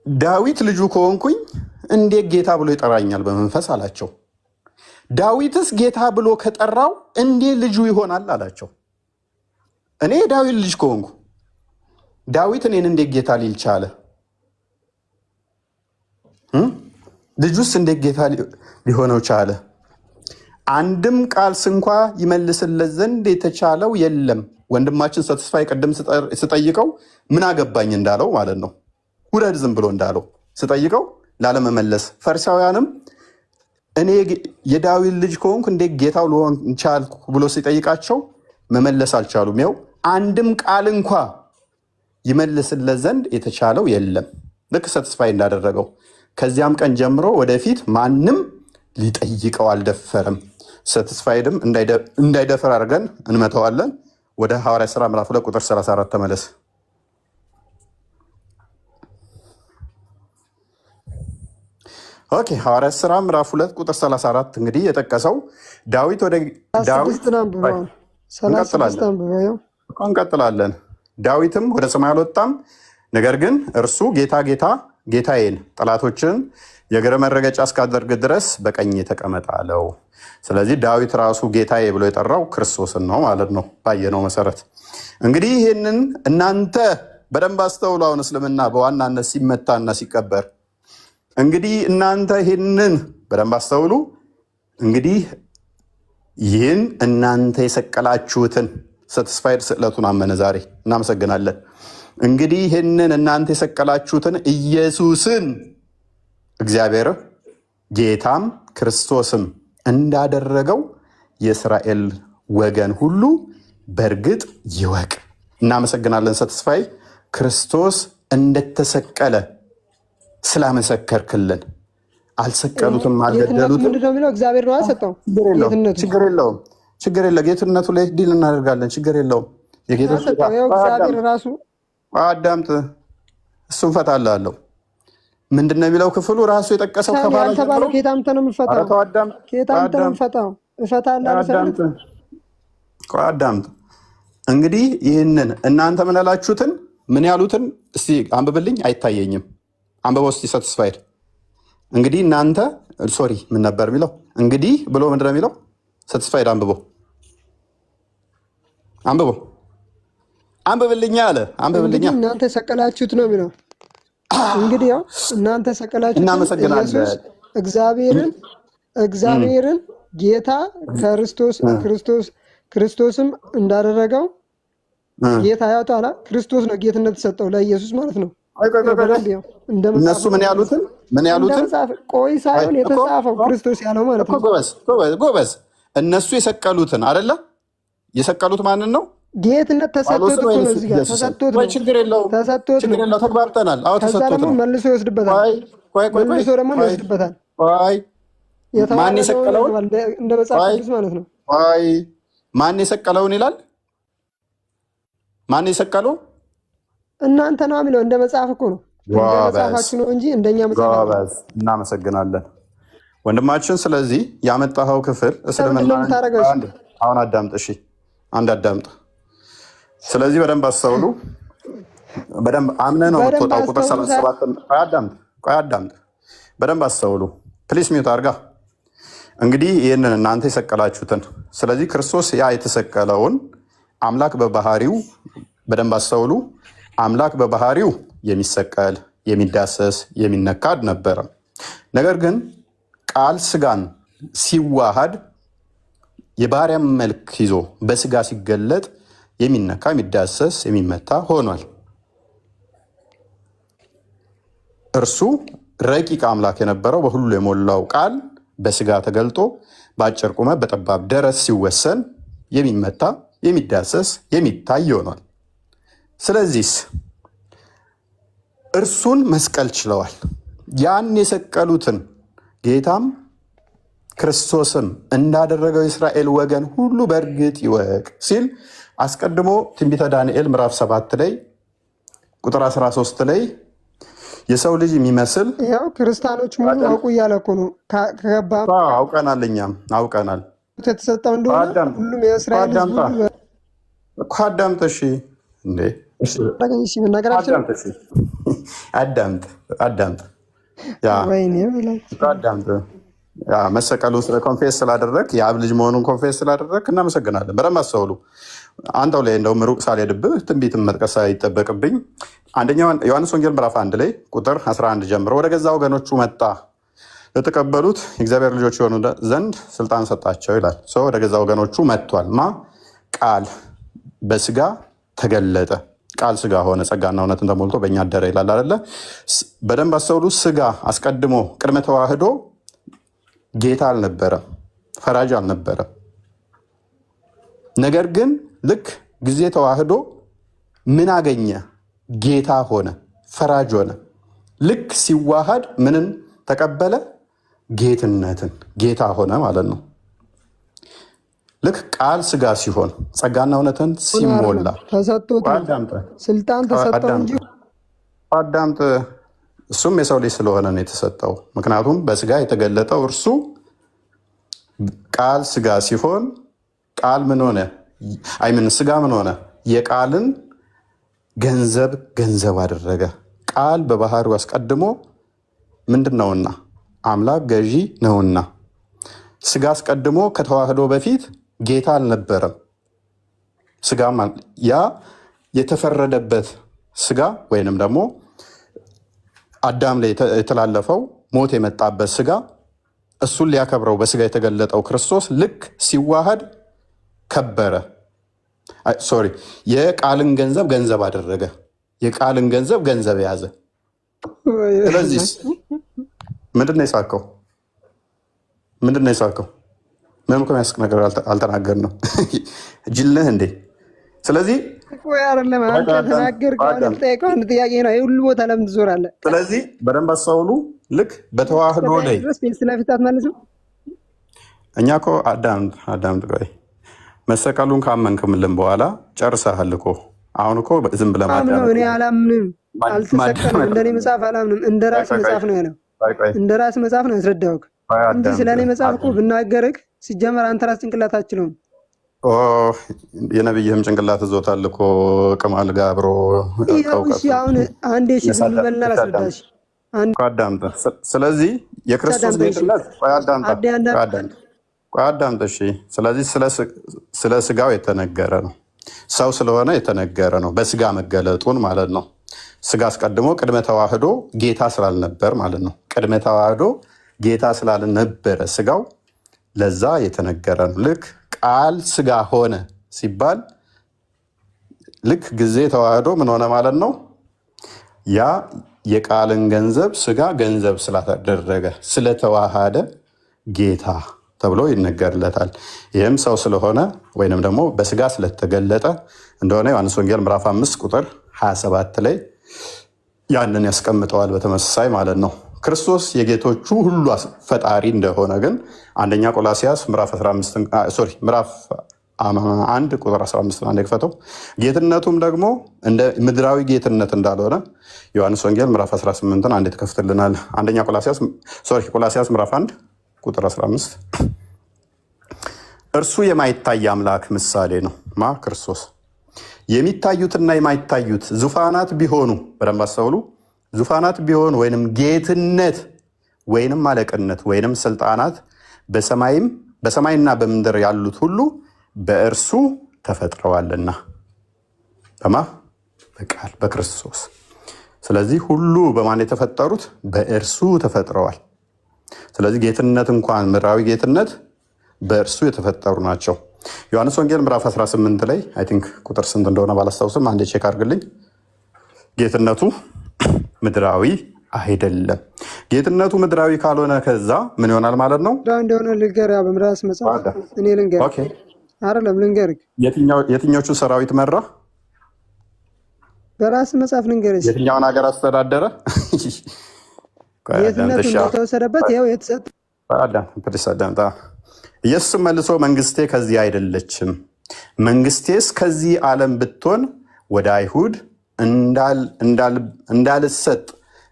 ዳዊት ልጁ ከሆንኩኝ እንዴት ጌታ ብሎ ይጠራኛል በመንፈስ አላቸው። ዳዊትስ ጌታ ብሎ ከጠራው እንዴት ልጁ ይሆናል አላቸው። እኔ የዳዊት ልጅ ከሆንኩ ዳዊት እኔን እንዴት ጌታ ሊል ቻለ? ልጁስ እንዴት ጌታ ሊሆነው ቻለ? አንድም ቃል ስንኳ ይመልስለት ዘንድ የተቻለው የለም። ወንድማችን ሰተስፋይ ቅድም ስጠይቀው ምን አገባኝ እንዳለው ማለት ነው። ውረድ ዝም ብሎ እንዳለው ስጠይቀው ላለመመለስ፣ ፈሪሳውያንም እኔ የዳዊት ልጅ ከሆንኩ እንዴት ጌታው ልሆን ቻልኩ ብሎ ሲጠይቃቸው መመለስ አልቻሉም። ያው አንድም ቃል እንኳ ይመልስለት ዘንድ የተቻለው የለም፣ ልክ ሰተስፋይ እንዳደረገው። ከዚያም ቀን ጀምሮ ወደፊት ማንም ሊጠይቀው አልደፈረም። ሰተስፋይድም እንዳይደፈር አድርገን እንመተዋለን። ወደ ሐዋርያት ሥራ ምዕራፍ 2 ቁጥር 34 ተመለስ። ኦኬ፣ ሐዋርያት ሥራ ምዕራፍ 2 ቁጥር 34 እንግዲህ የጠቀሰው ዳዊት ወደ እንቀጥላለን። ዳዊትም ወደ ሰማይ አልወጣም፣ ነገር ግን እርሱ ጌታዬን ጠላቶችን የእግር መረገጫ እስካደርግ ድረስ በቀኝ ተቀመጥ አለው። ስለዚህ ዳዊት ራሱ ጌታዬ ብሎ የጠራው ክርስቶስን ነው ማለት ነው። ባየነው መሰረት እንግዲህ ይህንን እናንተ በደንብ አስተውሉ። አሁን እስልምና በዋናነት ሲመታና ሲቀበር እንግዲህ እናንተ ይህንን በደንብ አስተውሉ። እንግዲህ ይህን እናንተ የሰቀላችሁትን ሰተስፋይድ ስዕለቱን አመነ። ዛሬ እናመሰግናለን። እንግዲህ ይህንን እናንተ የሰቀላችሁትን ኢየሱስን እግዚአብሔር ጌታም ክርስቶስም እንዳደረገው የእስራኤል ወገን ሁሉ በእርግጥ ይወቅ። እናመሰግናለን ሰተስፋይ ክርስቶስ እንደተሰቀለ ስላመሰከርክልን። አልሰቀሉትም፣ አልገደሉትም። ምንድነው የሚለው? እግዚአብሔር ነው አልሰጠው። ችግር የለውም፣ ችግር የለ። ጌትነቱ ላይ ዲል እናደርጋለን። ችግር የለውም። እግዚአብሔር ራሱ አዳምጥ፣ እሱን ፈታላለሁ። ምንድን ነው የሚለው ክፍሉ? ራሱ የጠቀሰው ተባለው ኬታምተ ነው የምፈታው። ኬታምተ ነው የምፈታው። አዳምጥ። እንግዲህ ይህንን እናንተ ምን ያላችሁትን ምን ያሉትን እስቲ አንብብልኝ። አይታየኝም። አንብበው እስቲ ሰትስፋይድ። እንግዲህ እናንተ ሶሪ ምን ነበር የሚለው? እንግዲህ ብሎ ምንድን ነው የሚለው? ሰትስፋይድ አንብበው፣ አንብበው፣ አንብብልኛ አለ። አንብብልኛ። እናንተ ሰቀላችሁት ነው የሚለው። እንግዲህ ያው እናንተ ሰቀላችሁት። እናመሰግናለን። እግዚአብሔርን ጌታ ክርስቶስም እንዳደረገው ጌታ ያውጣላ። ክርስቶስ ነው ጌትነት ተሰጠው ለኢየሱስ ማለት ነው። እነሱ ምን ያሉትን ቆይ ሳይሆን የተጻፈው ክርስቶስ ያለው ማለት ነው። ጎበዝ። እነሱ የሰቀሉትን አይደለ? የሰቀሉት ማንን ነው? ጌትነት ተሰጥቶት ነው። እዚህ ጋር ተሰጥቶት ነው። ችግር የለውም፣ ተግባብተናል። አዎ ተሰጥቶት ነው። መልሶ ይወስድበታል። መልሶ ደግሞ ይወስድበታል። ማን የሰቀለውን እንደ መጽሐፍ ቅዱስ ማለት ነው። ማን የሰቀለውን ይላል? ማን የሰቀለው? እናንተ ነው የሚለው። እንደ መጽሐፍ እኮ ነው። እንደ መጽሐፋችሁ ነው እንጂ እንደኛ መጽሐፍ። እናመሰግናለን ወንድማችን። ስለዚህ ያመጣኸው ክፍል እስልምና አሁን አዳምጥ። እሺ አንድ አዳምጥ። ስለዚህ በደንብ አስተውሉ። በደንብ አምነህ ነው የምትወጣው። ቁጥር 37 አዳምጥ። በደንብ አስተውሉ ፕሊስ። ሚውት አድርጋ። እንግዲህ ይህንን እናንተ የሰቀላችሁትን፣ ስለዚህ ክርስቶስ ያ የተሰቀለውን አምላክ በባህሪው በደንብ አስተውሉ። አምላክ በባህሪው የሚሰቀል የሚዳሰስ የሚነካ አልነበረም። ነገር ግን ቃል ስጋን ሲዋሃድ የባሪያም መልክ ይዞ በስጋ ሲገለጥ የሚነካ የሚዳሰስ የሚመታ ሆኗል። እርሱ ረቂቅ አምላክ የነበረው በሁሉ የሞላው ቃል በስጋ ተገልጦ በአጭር ቁመት በጠባብ ደረት ሲወሰን የሚመታ የሚዳሰስ የሚታይ ሆኗል። ስለዚህ እርሱን መስቀል ችለዋል። ያን የሰቀሉትን ጌታም ክርስቶስም እንዳደረገው የእስራኤል ወገን ሁሉ በእርግጥ ይወቅ ሲል አስቀድሞ ትንቢተ ዳንኤል ምዕራፍ 7 ላይ ቁጥር 13 ላይ የሰው ልጅ የሚመስል ያው ክርስቲያኖች ሙሉ አውቁ እያለ እኮ ነው። አውቀናል፣ እኛም አውቀናል። የተሰጠው እንደሆነ ሁሉም የእስራኤል ሕዝብ አዳምጥ። እሺ እንዴ አዳምጥ። መሰቀሉን ኮንፌስ ስላደረግ የአብ ልጅ መሆኑን ኮንፌስ ስላደረግ እናመሰግናለን። በደንብ አስተውሉ። አንተው ላይ እንደውም ሩቅ ሳልሄድብህ ትንቢትን መጥቀስ አይጠበቅብኝ። አንደኛው ዮሐንስ ወንጌል ምዕራፍ 1 ላይ ቁጥር 11 ጀምሮ ወደ ገዛ ወገኖቹ መጣ፣ ለተቀበሉት የእግዚአብሔር ልጆች የሆኑ ዘንድ ስልጣን ሰጣቸው ይላል። ወደ ገዛ ወገኖቹ መጥቷል። ቃል በስጋ ተገለጠ፣ ቃል ስጋ ሆነ፣ ጸጋና እውነትን ተሞልቶ በእኛ አደረ ይላል አይደለ? በደንብ አስተውሉ። ስጋ አስቀድሞ ቅድመ ተዋህዶ ጌታ አልነበረም፣ ፈራጅ አልነበረም። ነገር ግን ልክ ጊዜ ተዋህዶ ምን አገኘ? ጌታ ሆነ፣ ፈራጅ ሆነ። ልክ ሲዋሃድ ምንን ተቀበለ? ጌትነትን፣ ጌታ ሆነ ማለት ነው። ልክ ቃል ስጋ ሲሆን ጸጋና እውነትን ሲሞላ ስልጣን ተሰጠው እንጂ አዳምጥ። እሱም የሰው ልጅ ስለሆነ ነው የተሰጠው። ምክንያቱም በስጋ የተገለጠው እርሱ ቃል ስጋ ሲሆን ቃል ምን ሆነ? ስጋ ምን ሆነ? የቃልን ገንዘብ አደረገ። ቃል በባህሪው አስቀድሞ ምንድን ነውና? አምላክ ገዢ ነውና። ስጋ አስቀድሞ ከተዋህዶ በፊት ጌታ አልነበረም። ስጋ ያ የተፈረደበት ስጋ ወይንም ደግሞ አዳም ላይ የተላለፈው ሞት የመጣበት ስጋ እሱን ሊያከብረው በስጋ የተገለጠው ክርስቶስ ልክ ሲዋሃድ ከበረ። የቃልን ገንዘብ አደረገ። የቃልን ገንዘብ ያዘ። ስለዚህ ምንድን ነው የሳቀው? ምንድን ነው የሳቀው? ምንም እኮ የሚያስቅ ነገር አልተናገርንም። ጅል ነህ እንዴ? ስለዚህ አይደለም አንተ ተናገርክ። አሁን የምጠይቀው አንድ ጥያቄ ነው። ይሄ ሁሉ ቦታ ለምን ትዞራለህ? ስለዚህ በደንብ አስተውሉ። ልክ በተዋህዶ ላይ ስለፊት አትመልስም። እኛ እኮ አዳምጥ ቆይ፣ መሰቀሉን ካመንክምልን በኋላ ጨርሰሃል እኮ። አሁን እኮ ዝም ብለህ ማዳመጥ። እኔ አላምንም፣ አልተሰቀለም። እንደኔ መጽሐፍ አላምንም። እንደ ራስ መጽሐፍ ነው ያለው። እንደ ራስ መጽሐፍ ነው ያስረዳሁህ እንጂ ስለኔ መጽሐፍ እኮ ብናገርህ ሲጀመር አንተ ራስ ጭንቅላት አትችለውም። የነብይህም ጭንቅላት እዞታል እኮ ቅማል ጋር አብሮ። አሁን አንዴ በልና ላስረዳሽ አዳምጥ። ስለዚህ የክርስቶስ ጌትነት አዳምጥ። እሺ፣ ስለዚህ ስለ ስጋው የተነገረ ነው። ሰው ስለሆነ የተነገረ ነው። በስጋ መገለጡን ማለት ነው። ስጋ አስቀድሞ ቅድመ ተዋህዶ ጌታ ስላልነበር ማለት ነው። ቅድመ ተዋህዶ ጌታ ስላልነበረ ስጋው ለዛ የተነገረ ነው። ልክ ቃል ስጋ ሆነ ሲባል ልክ ጊዜ ተዋህዶ ምን ሆነ ማለት ነው። ያ የቃልን ገንዘብ ስጋ ገንዘብ ስላደረገ ስለተዋሃደ ጌታ ተብሎ ይነገርለታል። ይህም ሰው ስለሆነ ወይንም ደግሞ በስጋ ስለተገለጠ እንደሆነ ዮሐንስ ወንጌል ምዕራፍ 5 ቁጥር 27 ላይ ያንን ያስቀምጠዋል። በተመሳሳይ ማለት ነው ክርስቶስ የጌቶቹ ሁሉ ፈጣሪ እንደሆነ ግን አንደኛ ቆላሲያስ ምዕራፍ 1 ቁጥር 15 አንድ ክፈተው። ጌትነቱም ደግሞ እንደ ምድራዊ ጌትነት እንዳልሆነ ዮሐንስ ወንጌል ምዕራፍ 18 አንድ ትከፍትልናል። አንደኛ ቆላሲያስ ምዕራፍ 1 ቁጥር 15 እርሱ የማይታይ አምላክ ምሳሌ ነው። ክርስቶስ የሚታዩትና የማይታዩት ዙፋናት ቢሆኑ፣ በደንብ አስተውሉ፣ ዙፋናት ቢሆኑ ወይንም ጌትነት ወይንም አለቅነት ወይንም ስልጣናት በሰማይና በምድር ያሉት ሁሉ በእርሱ ተፈጥረዋልና በቃል በክርስቶስ። ስለዚህ ሁሉ በማን የተፈጠሩት? በእርሱ ተፈጥረዋል። ስለዚህ ጌትነት እንኳን ምድራዊ ጌትነት በእርሱ የተፈጠሩ ናቸው። ዮሐንስ ወንጌል ምዕራፍ 18 ላይ አይ ቲንክ ቁጥር ስንት እንደሆነ ባላስታውስም አንዴ ቼክ አድርግልኝ። ጌትነቱ ምድራዊ አይደለም። ጌትነቱ ምድራዊ ካልሆነ ከዛ ምን ይሆናል ማለት ነው? እንደሆነ ልንገርህ፣ በምራስ መጽሐፍ እኔ ልንገርህ አይደለም ልንገርህ። የትኞቹ ሰራዊት መራ? በራስ መጽሐፍ ልንገርህ። የትኛውን ሀገር አስተዳደረ? ጌትነቱ እንደተወሰደበት ይኸው የተሰጠ ኢየሱስም መልሶ መንግስቴ ከዚህ አይደለችም፣ መንግስቴስ ከዚህ ዓለም ብትሆን ወደ አይሁድ እንዳልሰጥ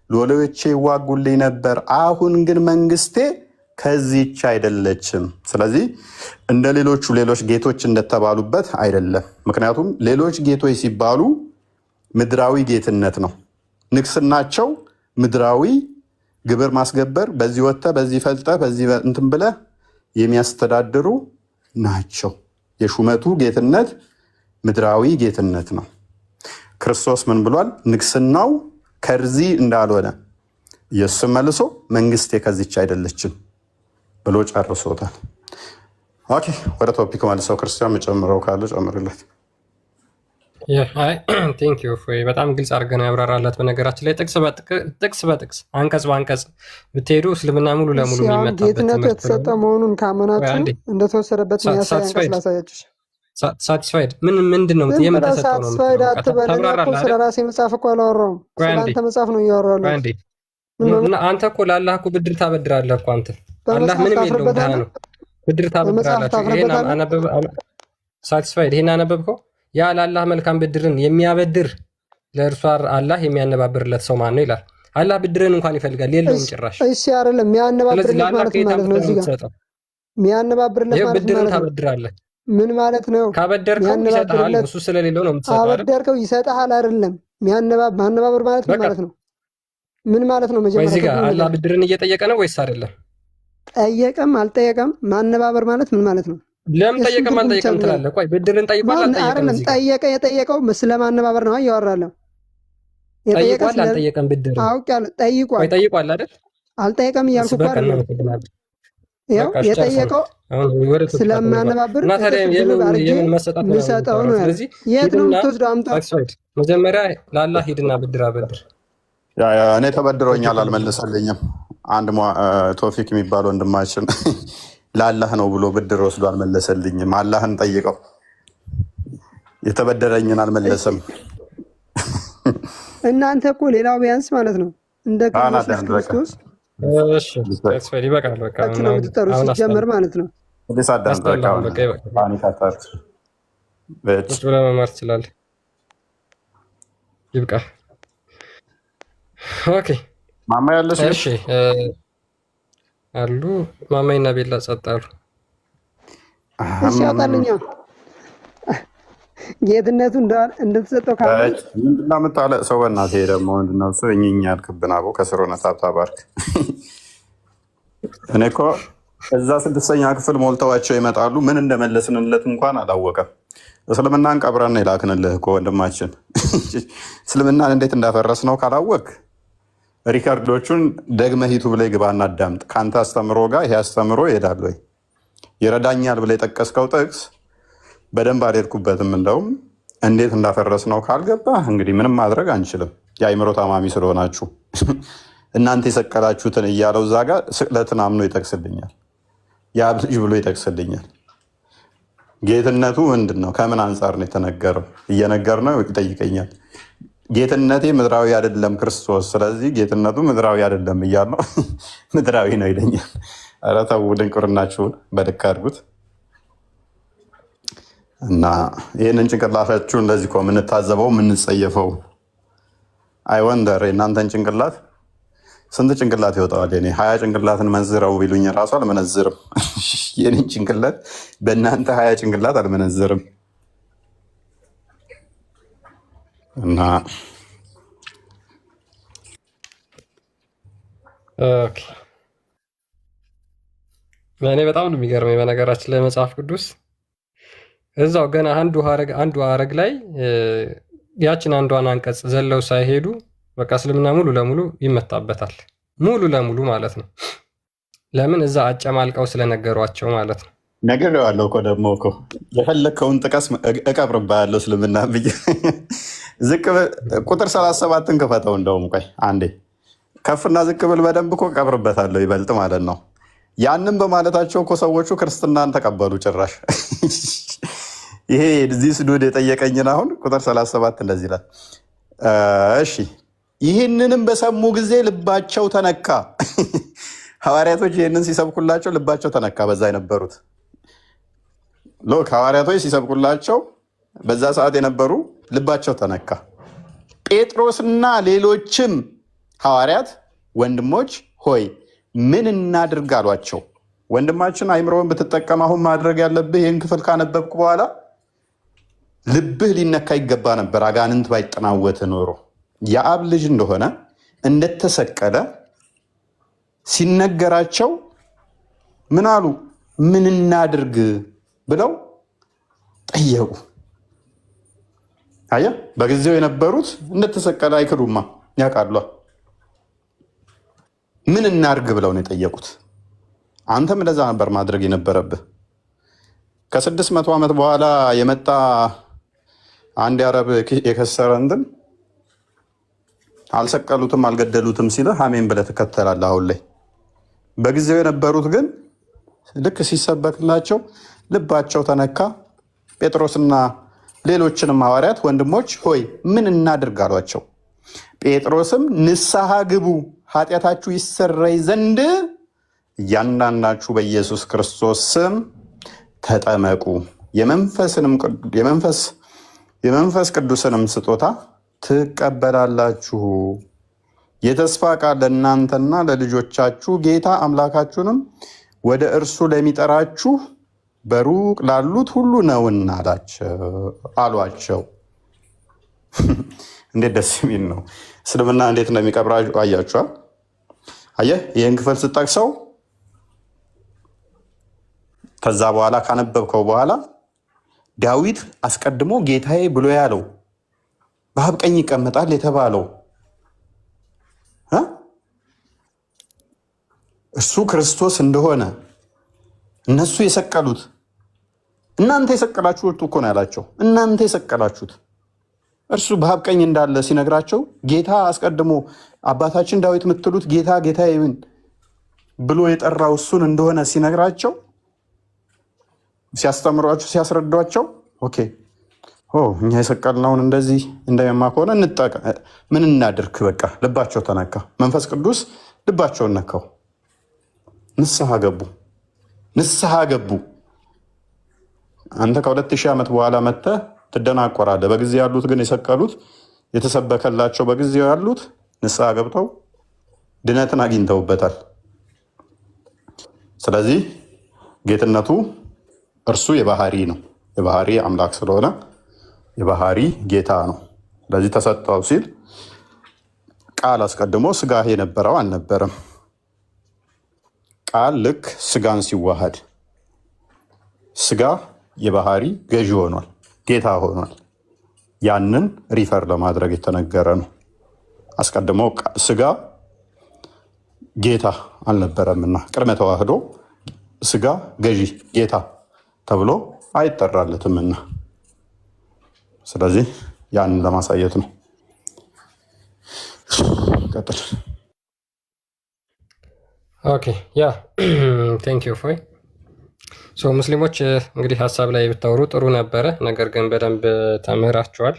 ሎሌዎቼ ይዋጉልኝ ነበር። አሁን ግን መንግስቴ ከዚች አይደለችም። ስለዚህ እንደ ሌሎች ጌቶች እንደተባሉበት አይደለም። ምክንያቱም ሌሎች ጌቶች ሲባሉ ምድራዊ ጌትነት ነው። ንግስናቸው ምድራዊ ግብር ማስገበር፣ በዚህ ወጥተህ በዚህ ፈልጠህ በዚህ እንትን ብለህ የሚያስተዳድሩ ናቸው። የሹመቱ ጌትነት ምድራዊ ጌትነት ነው። ክርስቶስ ምን ብሏል? ንግስናው ከዚህ እንዳልሆነ ኢየሱስም መልሶ መንግስቴ ከዚች አይደለችም ብሎ ጨርሶታል። ኦኬ፣ ወደ ቶፒክ መልሰው ክርስቲያን መጨምረው ካለ ጨምርለት። ቴንክ ዩ በጣም ግልጽ አድርገን ያብራራላት። በነገራችን ላይ ጥቅስ በጥቅስ አንቀጽ በአንቀጽ ብትሄዱ እስልምና ሙሉ ለሙሉ የሚመጣበት ጌትነቱ የተሰጠ መሆኑን ካመናችሁ እንደተወሰደበት የሚያሳይ አንቀጽ ላሳያችሁ። ሳቲስፋይድ ምንድን ነው? የምንተሰጠው ነው። ሳቲስፋይድ አትበልና እኮ ስለ ራሴ መጽሐፍ እኮ አላወራሁም። ስለአንተ መጽሐፍ ነው እያወራሁ። አንተ እኮ ለአላህ እኮ ብድር ታበድራለህ እኮ አንተ። አላህ ምንም የለውም ድሃ ነው። ብድር ታበድራላችሁ። ሳቲስፋይድ ይሄን አነበብከው? ያ ለአላህ መልካም ብድርን የሚያበድር ለእርሱ አላህ የሚያነባብርለት ሰው ማን ነው ይላል። አላህ ብድርን እንኳን ይፈልጋል፣ የለውም ጭራሽ። እሺ አይደለም የሚያነባብርለት ማለት ነው። እዚህ ጋር የሚያነባብርለት ማለት ነው። ብድርን ታበድራለህ ምን ማለት ነው? ካበደርከው ይሰጥሃል። እሱ ስለሌለው ነው የምትሰጠው አይደል? አበደርከው ይሰጥሃል አይደለም። ማነባበር ማለት ምን ማለት ነው? ምን ማለት ነው? መጀመሪያ እዚህ ጋር አላህ ብድርን እየጠየቀ ነው ወይስ አይደለም? ጠየቀም አልጠየቀም ማነባበር ማለት ምን ማለት ነው? ለምን ጠየቀም አልጠየቀም ትላለህ? ቆይ ብድርን ጠይቋል አልጠየቀም? ጠየቀ የጠየቀው ስለማነባበር ነው እያወራለሁ። ጠይቋል አልጠየቀም? ብድር አውቄያለሁ። ጠይቋል። ቆይ ጠይቋል አይደል? አልጠየቀም እያልኩ እኮ አይደለም። ያው የጠየቀው ስለማነባበር እና ታዲያ የምን መሰጣት ነው? ልሰጠው ነው። የት ነው የምትወስደው? አምጣ። መጀመሪያ ለአላህ ሂድና ብድር አበድር። እኔ ተበድሮኛል አልመለሰልኝም። አንድ ቶፊክ የሚባል ወንድማችን ለአላህ ነው ብሎ ብድር ወስዶ አልመለሰልኝም። አላህን ጠይቀው፣ የተበደረኝን አልመለሰም። እናንተ እኮ ሌላው ቢያንስ ማለት ነው እንደ ክርስቶስ ይበቃል። በቃ ነው የምትጠሩት ሲጀመር ማለት ነው። ለመማር ትችላለህ። ይብቃ። ኦኬ ማማ ያለሽ? እሺ አሉ ማማይና ቤላ ጸጥ አሉ። እሺ ያውጣልኛ ጌትነቱ እንደተሰጠው ካለች ምንድነው የምታለቅሰው? በእናትህ ደግሞ ምንድነው እሱ እኝኝ ያልክብን? አቦ ከስር ሆነ ታብታባርክ። እኔ እኮ እዛ 6ኛ ክፍል ሞልተዋቸው ይመጣሉ። ምን እንደመለስንለት እንኳን አላወቀም። እስልምናን ቀብረን የላክንልህ እኮ ወንድማችን። እስልምናን እንዴት እንዳፈረስ ነው ካላወቅ ሪካርዶቹን ደግመህ ዩቱብ ላይ ግባና አዳምጥ። ከአንተ አስተምሮ ጋር ይሄ አስተምሮ ይሄዳል ወይ ይረዳኛል ብለህ የጠቀስከው ጥቅስ በደንብ አልሄድኩበትም። እንደውም እንዴት እንዳፈረስ ነው ካልገባህ እንግዲህ ምንም ማድረግ አንችልም። የአይምሮ ታማሚ ስለሆናችሁ እናንተ የሰቀላችሁትን እያለው እዛ ጋር ስቅለትን አምኖ ይጠቅስልኛል። የአብ ልጅ ብሎ ይጠቅስልኛል። ጌትነቱ ምንድን ነው? ከምን አንጻር ነው የተነገረው? እየነገር ነው ይጠይቀኛል። ጌትነቴ ምድራዊ አይደለም ክርስቶስ፣ ስለዚህ ጌትነቱ ምድራዊ አይደለም እያለው ምድራዊ ነው ይለኛል። ኧረ ተው ድንቁርናችሁን በልክ አድርጉት። እና ይህንን ጭንቅላታችሁ እንደዚህ እኮ የምንታዘበው የምንጸየፈው። አይወንደር የእናንተን ጭንቅላት ስንት ጭንቅላት ይወጣዋል? የኔ 20 ጭንቅላትን መንዝረው ቢሉኝ ራሱ አልመነዝርም። የኔን ጭንቅላት በእናንተ 20 ጭንቅላት አልመነዝርም። እና እኔ በጣም ነው የሚገርመኝ በነገራችን ላይ መጽሐፍ ቅዱስ እዛው ገና አንዱ ሐረግ ላይ ያችን አንዷን አንቀጽ ዘለው ሳይሄዱ በቃ እስልምና ሙሉ ለሙሉ ይመታበታል። ሙሉ ለሙሉ ማለት ነው። ለምን? እዛ አጨማልቀው ስለነገሯቸው ማለት ነው። ነግሬዋለሁ እኮ ደግሞ እኮ የፈለግከውን ጥቀስ እቀብርብሃለሁ እስልምና ብዬ ዝቅ ቁጥር 37ን ክፈተው። እንደውም ቆይ አንዴ ከፍና ዝቅ ብል በደንብ እኮ እቀብርበታለሁ ይበልጥ ማለት ነው። ያንን በማለታቸው እኮ ሰዎቹ ክርስትናን ተቀበሉ ጭራሽ። ይሄ ዚስ ዱድ የጠየቀኝን አሁን ቁጥር 37 እንደዚህ ይላል። እሺ ይህንንም በሰሙ ጊዜ ልባቸው ተነካ። ሐዋርያቶች ይህንን ሲሰብኩላቸው ልባቸው ተነካ። በዛ የነበሩት ሐዋርያቶች ሲሰብኩላቸው በዛ ሰዓት የነበሩ ልባቸው ተነካ። ጴጥሮስና ሌሎችም ሐዋርያት ወንድሞች ሆይ ምን እናድርግ አሏቸው። ወንድማችን አይምሮውን ብትጠቀም አሁን ማድረግ ያለብህ ይህን ክፍል ካነበብኩ በኋላ ልብህ ሊነካ ይገባ ነበር። አጋንንት ባይጠናወት ኖሮ የአብ ልጅ እንደሆነ እንደተሰቀለ ሲነገራቸው ምን አሉ? ምን እናድርግ ብለው ጠየቁ። አየህ፣ በጊዜው የነበሩት እንደተሰቀለ አይክዱማ፣ ያውቃሉ። ምን እናድርግ ብለው ነው የጠየቁት። አንተም እንደዛ ነበር ማድረግ የነበረብህ። ከ600 ዓመት በኋላ የመጣ አንድ የአረብ የከሰረ እንትን አልሰቀሉትም አልገደሉትም ሲልህ አሜን ብለህ ትከተላለህ። አሁን ላይ በጊዜው የነበሩት ግን ልክ ሲሰበክላቸው ልባቸው ተነካ። ጴጥሮስና ሌሎችንም ሐዋርያት ወንድሞች ሆይ ምን እናድርግ አሏቸው። ጴጥሮስም ንስሐ ግቡ፣ ኃጢአታችሁ ይሰረይ ዘንድ እያንዳንዳችሁ በኢየሱስ ክርስቶስ ስም ተጠመቁ፣ የመንፈስ ቅዱስንም ስጦታ ትቀበላላችሁ። የተስፋ ቃል ለእናንተና ለልጆቻችሁ ጌታ አምላካችሁንም ወደ እርሱ ለሚጠራችሁ በሩቅ ላሉት ሁሉ ነውና አሏቸው። እንዴት ደስ የሚል ነው! እስልምና እንዴት እንደሚቀብራችሁ አያችኋል። አየህ፣ ይህን ክፍል ስጠቅሰው ከዛ በኋላ ካነበብከው በኋላ ዳዊት አስቀድሞ ጌታዬ ብሎ ያለው በአብ ቀኝ ይቀመጣል የተባለው እሱ ክርስቶስ እንደሆነ እነሱ የሰቀሉት እናንተ የሰቀላችሁት እኮ ነው ያላቸው። እናንተ የሰቀላችሁት እርሱ በአብ ቀኝ እንዳለ ሲነግራቸው ጌታ አስቀድሞ አባታችን ዳዊት የምትሉት ጌታ ጌታዬ ብሎ የጠራው እሱን እንደሆነ ሲነግራቸው፣ ሲያስተምሯቸው፣ ሲያስረዷቸው ኦኬ እኛ የሰቀልነውን እንደዚህ እንዳይማ ከሆነ ምን እናድርግ? በቃ ልባቸው ተነካ። መንፈስ ቅዱስ ልባቸውን ነካው። ንስሐ ገቡ። አንተ ከ2000 ዓመት በኋላ መጥተህ ትደናቆራለህ። በጊዜ ያሉት ግን የሰቀሉት የተሰበከላቸው በጊዜው ያሉት ንስሐ ገብተው ድነትን አግኝተውበታል። ስለዚህ ጌትነቱ እርሱ የባህሪ ነው። የባህሪ አምላክ ስለሆነ የባህሪ ጌታ ነው። ስለዚህ ተሰጠው ሲል ቃል አስቀድሞ ስጋ የነበረው አልነበረም። ቃል ልክ ስጋን ሲዋሃድ ስጋ የባህሪ ገዢ ሆኗል፣ ጌታ ሆኗል። ያንን ሪፈር ለማድረግ የተነገረ ነው። አስቀድሞ ስጋ ጌታ አልነበረምና ቅድመ ተዋህዶ ስጋ ገዢ ጌታ ተብሎ አይጠራለትምና፣ ስለዚህ ያንን ለማሳየት ነው። ቀጥል። ኦኬ ያ ቴንክ ዩ ፎይ። ሙስሊሞች እንግዲህ ሀሳብ ላይ ብታወሩ ጥሩ ነበረ፣ ነገር ግን በደንብ ተምህራችኋል።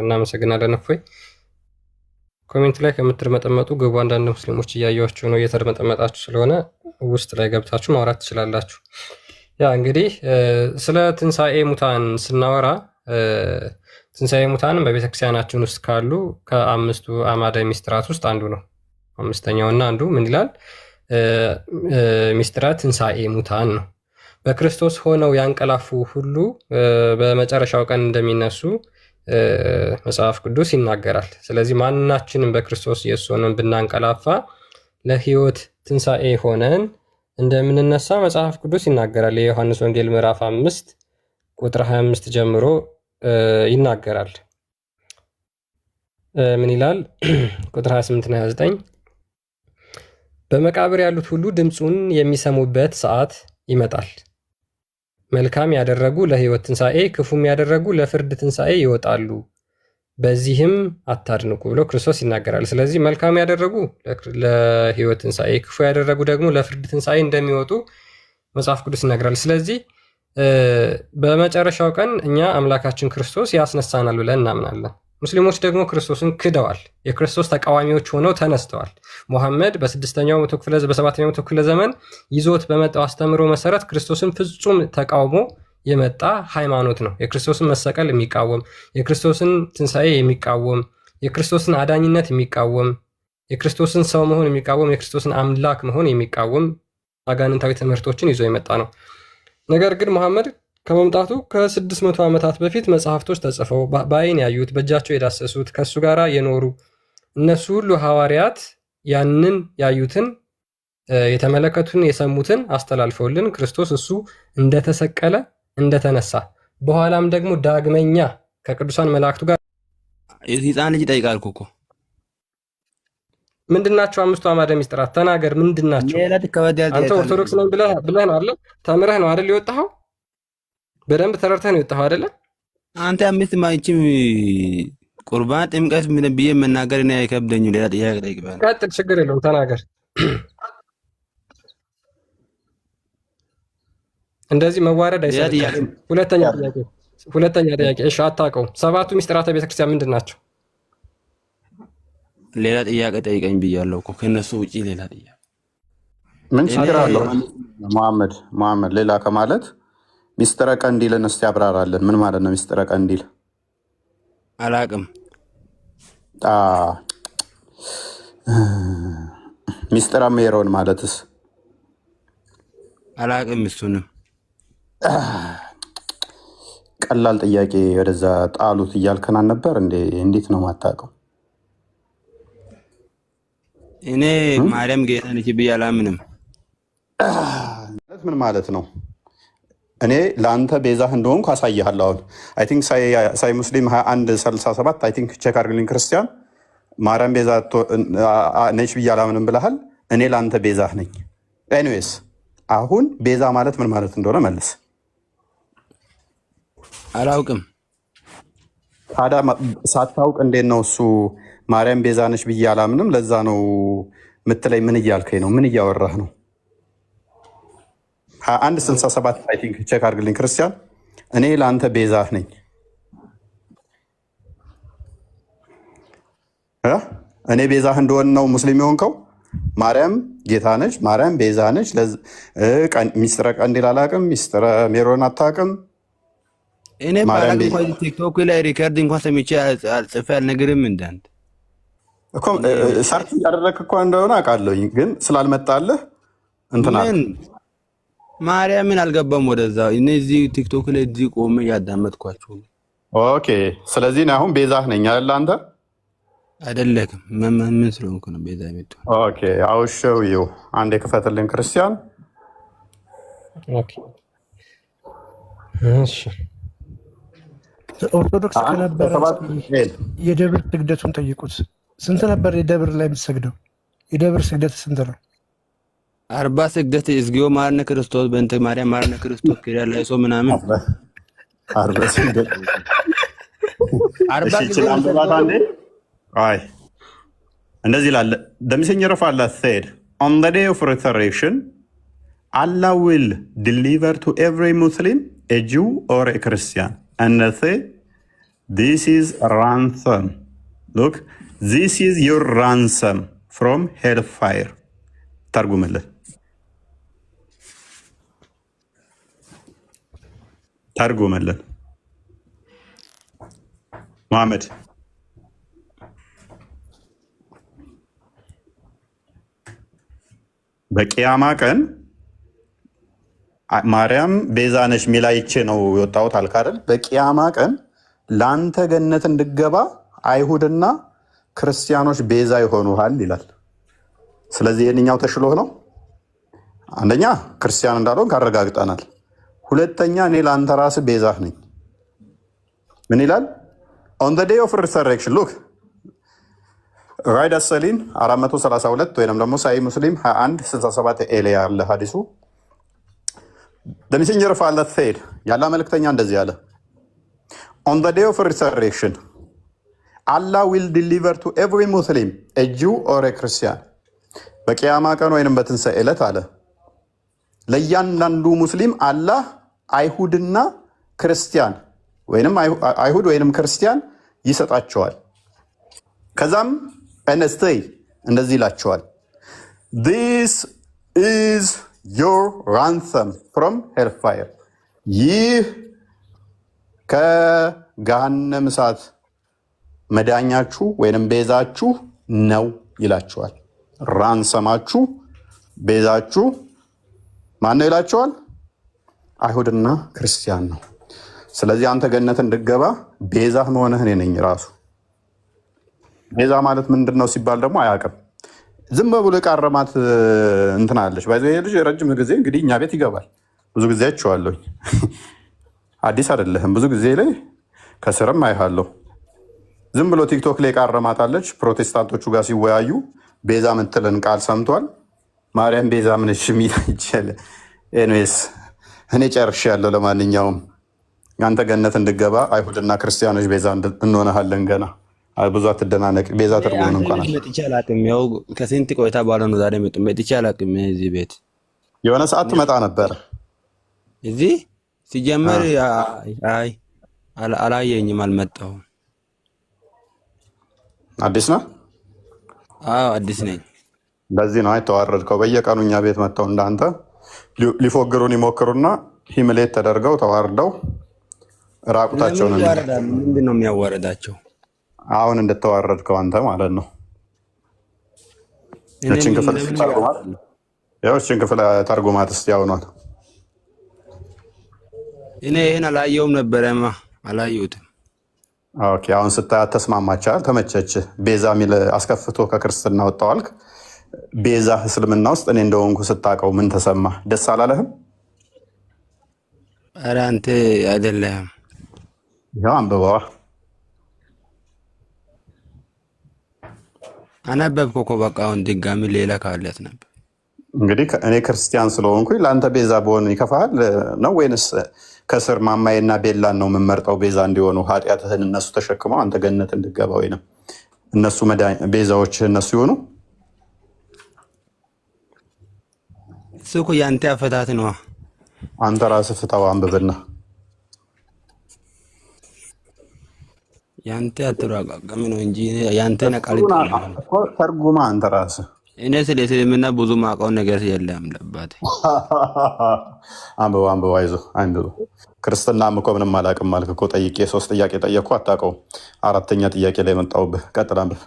እናመሰግናለን። እፎይ ኮሜንት ላይ ከምትርመጠመጡ ግቡ። አንዳንድ ሙስሊሞች እያያችሁ ነው፣ እየተርመጠመጣችሁ ስለሆነ ውስጥ ላይ ገብታችሁ ማውራት ትችላላችሁ። ያ እንግዲህ ስለ ትንሣኤ ሙታን ስናወራ ትንሣኤ ሙታን በቤተክርስቲያናችን ውስጥ ካሉ ከ5ቱ አዕማደ ሚስጥራት ውስጥ አንዱ ነው። 5ኛውና አንዱ ምን ይላል? ሚስጥረ ትንሣኤ ሙታን ነው። በክርስቶስ ሆነው ያንቀላፉ ሁሉ በመጨረሻው ቀን እንደሚነሱ መጽሐፍ ቅዱስ ይናገራል። ስለዚህ ማናችንም በክርስቶስ ኢየሱስ ሆነን ብናንቀላፋ ለሕይወት ትንሣኤ ሆነን እንደምንነሳ መጽሐፍ ቅዱስ ይናገራል። የዮሐንስ ወንጌል ምዕራፍ 5 ቁጥር 25 ጀምሮ ይናገራል። ምን ይላል? ቁጥር 28 እና 29 በመቃብር ያሉት ሁሉ ድምፁን የሚሰሙበት ሰዓት ይመጣል። መልካም ያደረጉ ለሕይወት ትንሣኤ፣ ክፉም ያደረጉ ለፍርድ ትንሣኤ ይወጣሉ። በዚህም አታድንቁ ብሎ ክርስቶስ ይናገራል። ስለዚህ መልካም ያደረጉ ለሕይወት ትንሣኤ፣ ክፉ ያደረጉ ደግሞ ለፍርድ ትንሣኤ እንደሚወጡ መጽሐፍ ቅዱስ ይናገራል። ስለዚህ በመጨረሻው ቀን እኛ አምላካችን ክርስቶስ ያስነሳናል ብለን እናምናለን። ሙስሊሞች ደግሞ ክርስቶስን ክደዋል። የክርስቶስ ተቃዋሚዎች ሆነው ተነስተዋል። ሙሐመድ በ7ኛው መቶ ክፍለ ዘመን ይዞት በመጣው አስተምሮ መሰረት ክርስቶስን ፍጹም ተቃውሞ የመጣ ሃይማኖት ነው። የክርስቶስን መሰቀል የሚቃወም፣ የክርስቶስን ትንሣኤ የሚቃወም፣ የክርስቶስን አዳኝነት የሚቃወም፣ የክርስቶስን ሰው መሆን የሚቃወም፣ የክርስቶስን አምላክ መሆን የሚቃወም አጋንንታዊ ትምህርቶችን ይዞ የመጣ ነው። ነገር ግን ሙሐመድ ከመምጣቱ ከ600 ዓመታት በፊት መጽሐፍቶች ተጽፈው በአይን ያዩት፣ በእጃቸው የዳሰሱት፣ ከእሱ ጋር የኖሩ እነሱ ሁሉ ሐዋርያት ያንን ያዩትን፣ የተመለከቱትን፣ የሰሙትን አስተላልፈውልን ክርስቶስ እሱ እንደተሰቀለ እንደተነሳ፣ በኋላም ደግሞ ዳግመኛ ከቅዱሳን መላእክቱ ጋር ሕፃን ልጅ ይጠይቃል እኮ ምንድናቸው? 5ቱ አዕማደ ሚስጥራት ተናገር። ምንድናቸው? አንተ ኦርቶዶክስ ነኝ ብለህ ነው አይደል? ተምረህ ነው አይደል የወጣኸው? በደንብ ተረድተህ ነው የወጣኸው አይደለ? አንተ 5 ማይችም ቁርባን ጥምቀት ብዬ መናገር እና አይከብደኝ። ሌላ ጥያቄ ጠይቅባል። ቀጥል፣ ችግር የለውም ተናገር። እንደዚህ መዋረድ አይሰጥም። ሁለተኛ ጥያቄ እሺ፣ አታውቀውም። 7ቱ ሚስጥራተ ቤተክርስቲያን ምንድን ናቸው? ሌላ ጥያቄ ጠይቀኝ ብያለሁ እኮ ከነሱ ውጪ ሌላ ጥያቄ ምን ችግር አለው? መሐመድ ሌላ ከማለት ሚስጥረ ቀንዲልን እስቲ ያብራራለን። ምን ማለት ነው ሚስጥረ ቀንዲል? አላቅም። ሚስጥረ ሜሮን ማለትስ? አላቅም። እሱንም ቀላል ጥያቄ ወደዛ ጣሉት እያልከናን ነበር እንዴ? እንዴት ነው ማታውቀው? እኔ ማርያም ጌታ ነች ብዬ አላምንም። ምን ማለት ነው? እኔ ለአንተ ቤዛህ እንደሆንኩ አሳይሃለሁ። አሁን አይ ቲንክ ሳይ ሙስሊም 21:37 አይ ቲንክ ቼክ አድርግልኝ ክርስቲያን። ማርያም ቤዛ ነች ብዬ አላምንም ብለሃል። እኔ ለአንተ ቤዛህ ነኝ። ኤኒዌይስ አሁን ቤዛ ማለት ምን ማለት እንደሆነ መልስ። አላውቅም። ታዲያ ሳታውቅ እንዴት ነው እሱ ማርያም ቤዛ ነች ብዬ አላምንም ለዛ ነው ምትለኝ? ምን እያልከኝ ነው? ምን እያወራህ ነው? 2167 አይ ቲንክ ቼክ አድርግልኝ ክርስቲያን። እኔ ለአንተ ቤዛህ ነኝ። እኔ ቤዛህ እንደሆን ነው ሙስሊም የሆንከው። ማርያም ጌታ ነች፣ ማርያም ቤዛ ነች። ሚስጥረ ቀንዲል አላቅም፣ ሚስጥረ ሜሮን አታቅም። እኔ ባላቅ እንኳን ቲክቶክ ላይ ሪከርድ እንኳን ሰምቼ አልጽፌ አልነግርም። እንዳንተ እኮ ሰርች እያደረግህ እኮ እንደሆነ አውቃለሁኝ፣ ግን ስላልመጣልህ እንትና ማርያምን አልገባም ወደዛ። እኔ እዚህ ቲክቶክ ላይ እዚህ ቆሜ እያዳመጥኳችሁ። ኦኬ፣ ስለዚህ አሁን ቤዛህ ነኝ አይደል? አንተ አይደለክም። ምን ስለሆንኩ ነው ቤዛ የምትሆን? ኦኬ፣ አውሸው ይው አንዴ ክፈትልን ክርስቲያን። ኦኬ፣ እሺ። ኦርቶዶክስ ከነበረ የደብር ስግደቱን ጠይቁት። ስንት ነበር የደብር ላይ የምትሰግደው? የደብር ስግደት ስንት ነው? 40 ስግደት እግዚኦ ማርነ ክርስቶስ በእንተ ማርያም ማርነ ክርስቶስ ከሪያ ላይ ሰው ምናምን 40 ስግደት 40 ስግደት። አይ እንደዚህ ላለ the messenger of Allah said on the day of resurrection Allah will deliver to every Muslim a Jew or a Christian and say this is ransom. Look, this is your ransom from hellfire. ተርጉምልን መሐመድ። በቂያማ ቀን ማርያም ቤዛ ነች ሚል አይቼ ነው የወጣሁት አልክ አይደል? በቂያማ ቀን ለአንተ ገነት እንድገባ አይሁድና ክርስቲያኖች ቤዛ ይሆኑሃል ይላል። ስለዚህ የትኛው ተሽሎህ ነው? አንደኛ ክርስቲያን እንዳልሆን ካረጋግጠናል። ሁለተኛ እኔ ለአንተ ራስህ ቤዛህ ነኝ። ምን ይላል? on the day of resurrection look ራይድ አሰሊን 432 ወይንም ደግሞ ሳይ ሙስሊም 2167 ኤሊያ ያለ ሐዲሱ the messenger of Allah said ያላ መልእክተኛ እንደዚህ ያለ on the day of resurrection Allah will deliver to every Muslim a Jew or a Christian በቂያማ ቀን ወይንም በትንሣኤ ዕለት አለ ለእያንዳንዱ ሙስሊም አላህ አይሁድና ክርስቲያን ወይንም አይሁድ ወይንም ክርስቲያን ይሰጣቸዋል። ከዛም እነስተይ እንደዚህ ይላቸዋል this is your ransom from hellfire ይህ ከገሃነም እሳት መዳኛችሁ ወይንም ቤዛችሁ ነው ይላቸዋል። ራንሰማችሁ ቤዛችሁ ማን ነው ይላቸዋል? አይሁድና ክርስቲያን ነው። ስለዚህ አንተ ገነት እንድገባ ቤዛህ መሆንህ እኔ ነኝ ራሱ። ቤዛ ማለት ምንድን ነው ሲባል ደግሞ አያውቅም። ዝም ብሎ የቃረማት እንትን አለች። ባይዘ ልጅ ረጅም ጊዜ እንግዲህ እኛ ቤት ይገባል። ብዙ ጊዜ አይቼዋለሁኝ። አዲስ አይደለህም። ብዙ ጊዜ ላይ ከስርም አይሃለሁ። ዝም ብሎ ቲክቶክ ላይ የቃረማት አለች። ፕሮቴስታንቶቹ ጋር ሲወያዩ ቤዛ ምትልን ቃል ሰምቷል። ማርያም ቤዛ ምንሽ ሚል ይችላል። ኤኒዌይስ እኔ ጨርሻለሁ። ለማንኛውም አንተ ገነት እንድገባ አይሁድና ክርስቲያኖች ቤዛ እንሆነሃለን። ገና ብዙ አትደናነቅ። ቤዛ ትርጉም እንኳን መጥቼ አላውቅም። ያው ከስንት ቆይታ በኋላ ነው ዛሬ መጥቼ አላውቅም። እዚህ ቤት የሆነ ሰዓት ትመጣ ነበር። እዚህ ሲጀመር አይ አላየኝም፣ አልመጣሁም። አዲስ ነው? አዎ አዲስ ነኝ። በዚህ ነው የተዋረድከው። በየቀኑ እኛ ቤት መጥተው እንዳንተ ሊፎግሩን ይሞክሩና ሂምሌት ተደርገው ተዋርደው ራቁታቸውን ምንድን ነው የሚያዋረዳቸው? አሁን እንደተዋረድከው አንተ ማለት ነው። እችን ክፍል ተርጉማት እስኪ ያውኗል። እኔ ይህን አላየውም ነበረማ፣ አላየሁትም። ኦኬ፣ አሁን ስታያት ተስማማቻል፣ ተመቸች። ቤዛ ሚል አስከፍቶ ከክርስትና ወጣዋልክ። ቤዛ እስልምና ውስጥ እኔ እንደሆንኩ ስታውቀው ምን ተሰማ? ደስ አላለህም? ኧረ አንተ አይደለህም። ያው አንብበዋ። አነበብኩ እኮ በቃ። አሁን ድጋሚ ሌላ ካለት ነበር። እንግዲህ እኔ ክርስቲያን ስለሆንኩኝ ለአንተ ቤዛ በሆን ይከፋል ነው ወይንስ ከስር ማማዬና ቤላን ነው የምመርጠው ቤዛ እንዲሆኑ? ኃጢአትህን እነሱ ተሸክመው አንተ ገነት እንድገባ ወይንም እነሱ ቤዛዎች እነሱ ይሆኑ? እሱ እኮ ያንተ አፈታት ነዋ። አንተ ራስህ ፍታው አንብብና ያንተ አትራቃቀም ነው እንጂ ያንተ ነቃል ተርጉማ አንተ ራስህ። እኔ ስለ እስልምና ብዙ ማውቀው ነገር የለም ለባት አንብብ አይዞህ አንብብ። ክርስትናም እኮ ምንም አላውቅም አልክ እኮ። ጠይቄ 3 ጥያቄ ጠየቅኩ አታውቀውም። 4ኛ ጥያቄ ላይ መጣሁብህ። ቀጥል አንብብ።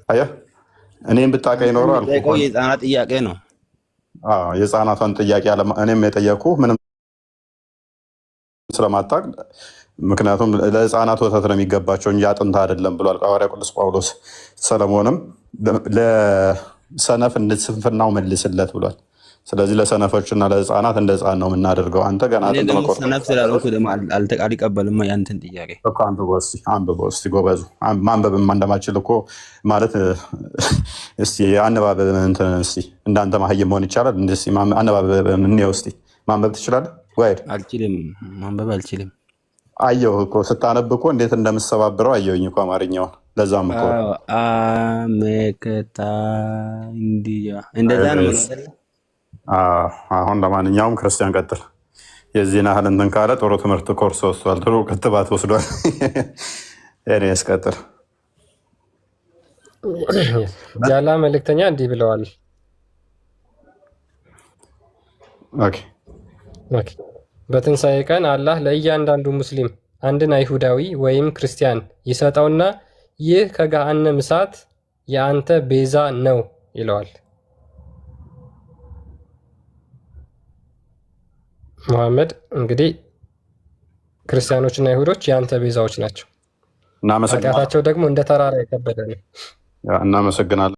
አየህ እኔም ብታውቀኝ ኖሮ አልኩ። የህፃናት ጥያቄ ነው። የህፃናቷን ጥያቄ እኔም የጠየቅኩ ምንም ስለማታውቅ፣ ምክንያቱም ለህፃናት ወተት ነው የሚገባቸው እንጂ አጥንት አይደለም ብሏል ሐዋርያው ቅዱስ ጳውሎስ። ሰለሞንም ለሰነፍ ስንፍናው መልስለት ብሏል። ስለዚህ ለሰነፎችና ለህፃናት እንደ ህፃን ነው የምናደርገው። አንተ ገና ሰነፍ ስላልኩ ደግሞ አልተቀበልም ያንተን ጥያቄ። አንብበው እስኪ ጎበዙ። ማንበብማ እንደማችል እኮ ማለት እስኪ አነባበብ እስኪ እንዳንተ ማህየም መሆን ይቻላል? አነባበብ እንየው እስኪ። ማንበብ ትችላለህ ወይ? አልችልም፣ ማንበብ አልችልም። አየሁ እኮ ስታነብ እኮ እንዴት እንደምሰባብረው አየሁኝ እኮ አማርኛውን። ለዛም እኮ አመከታ እንዲያ እንደዛ ነው። አሁን ለማንኛውም ክርስቲያን ቀጥል። የዚህን ያህል እንትን ካለ ጥሩ ትምህርት ኮርስ ወስዷል፣ ጥሩ ክትባት ወስዷል። እኔስ ቀጥል። ጃላ መልእክተኛ እንዲህ ብለዋል። በትንሣኤ ቀን አላህ ለእያንዳንዱ ሙስሊም አንድን አይሁዳዊ ወይም ክርስቲያን ይሰጠውና ይህ ከገሃነም እሳት የአንተ ቤዛ ነው ይለዋል። ሙሐመድ እንግዲህ ክርስቲያኖችና አይሁዶች የአንተ ቤዛዎች ናቸው። ኃጢአታቸው ደግሞ እንደ ተራራ የከበደ ነው። እናመሰግናለን።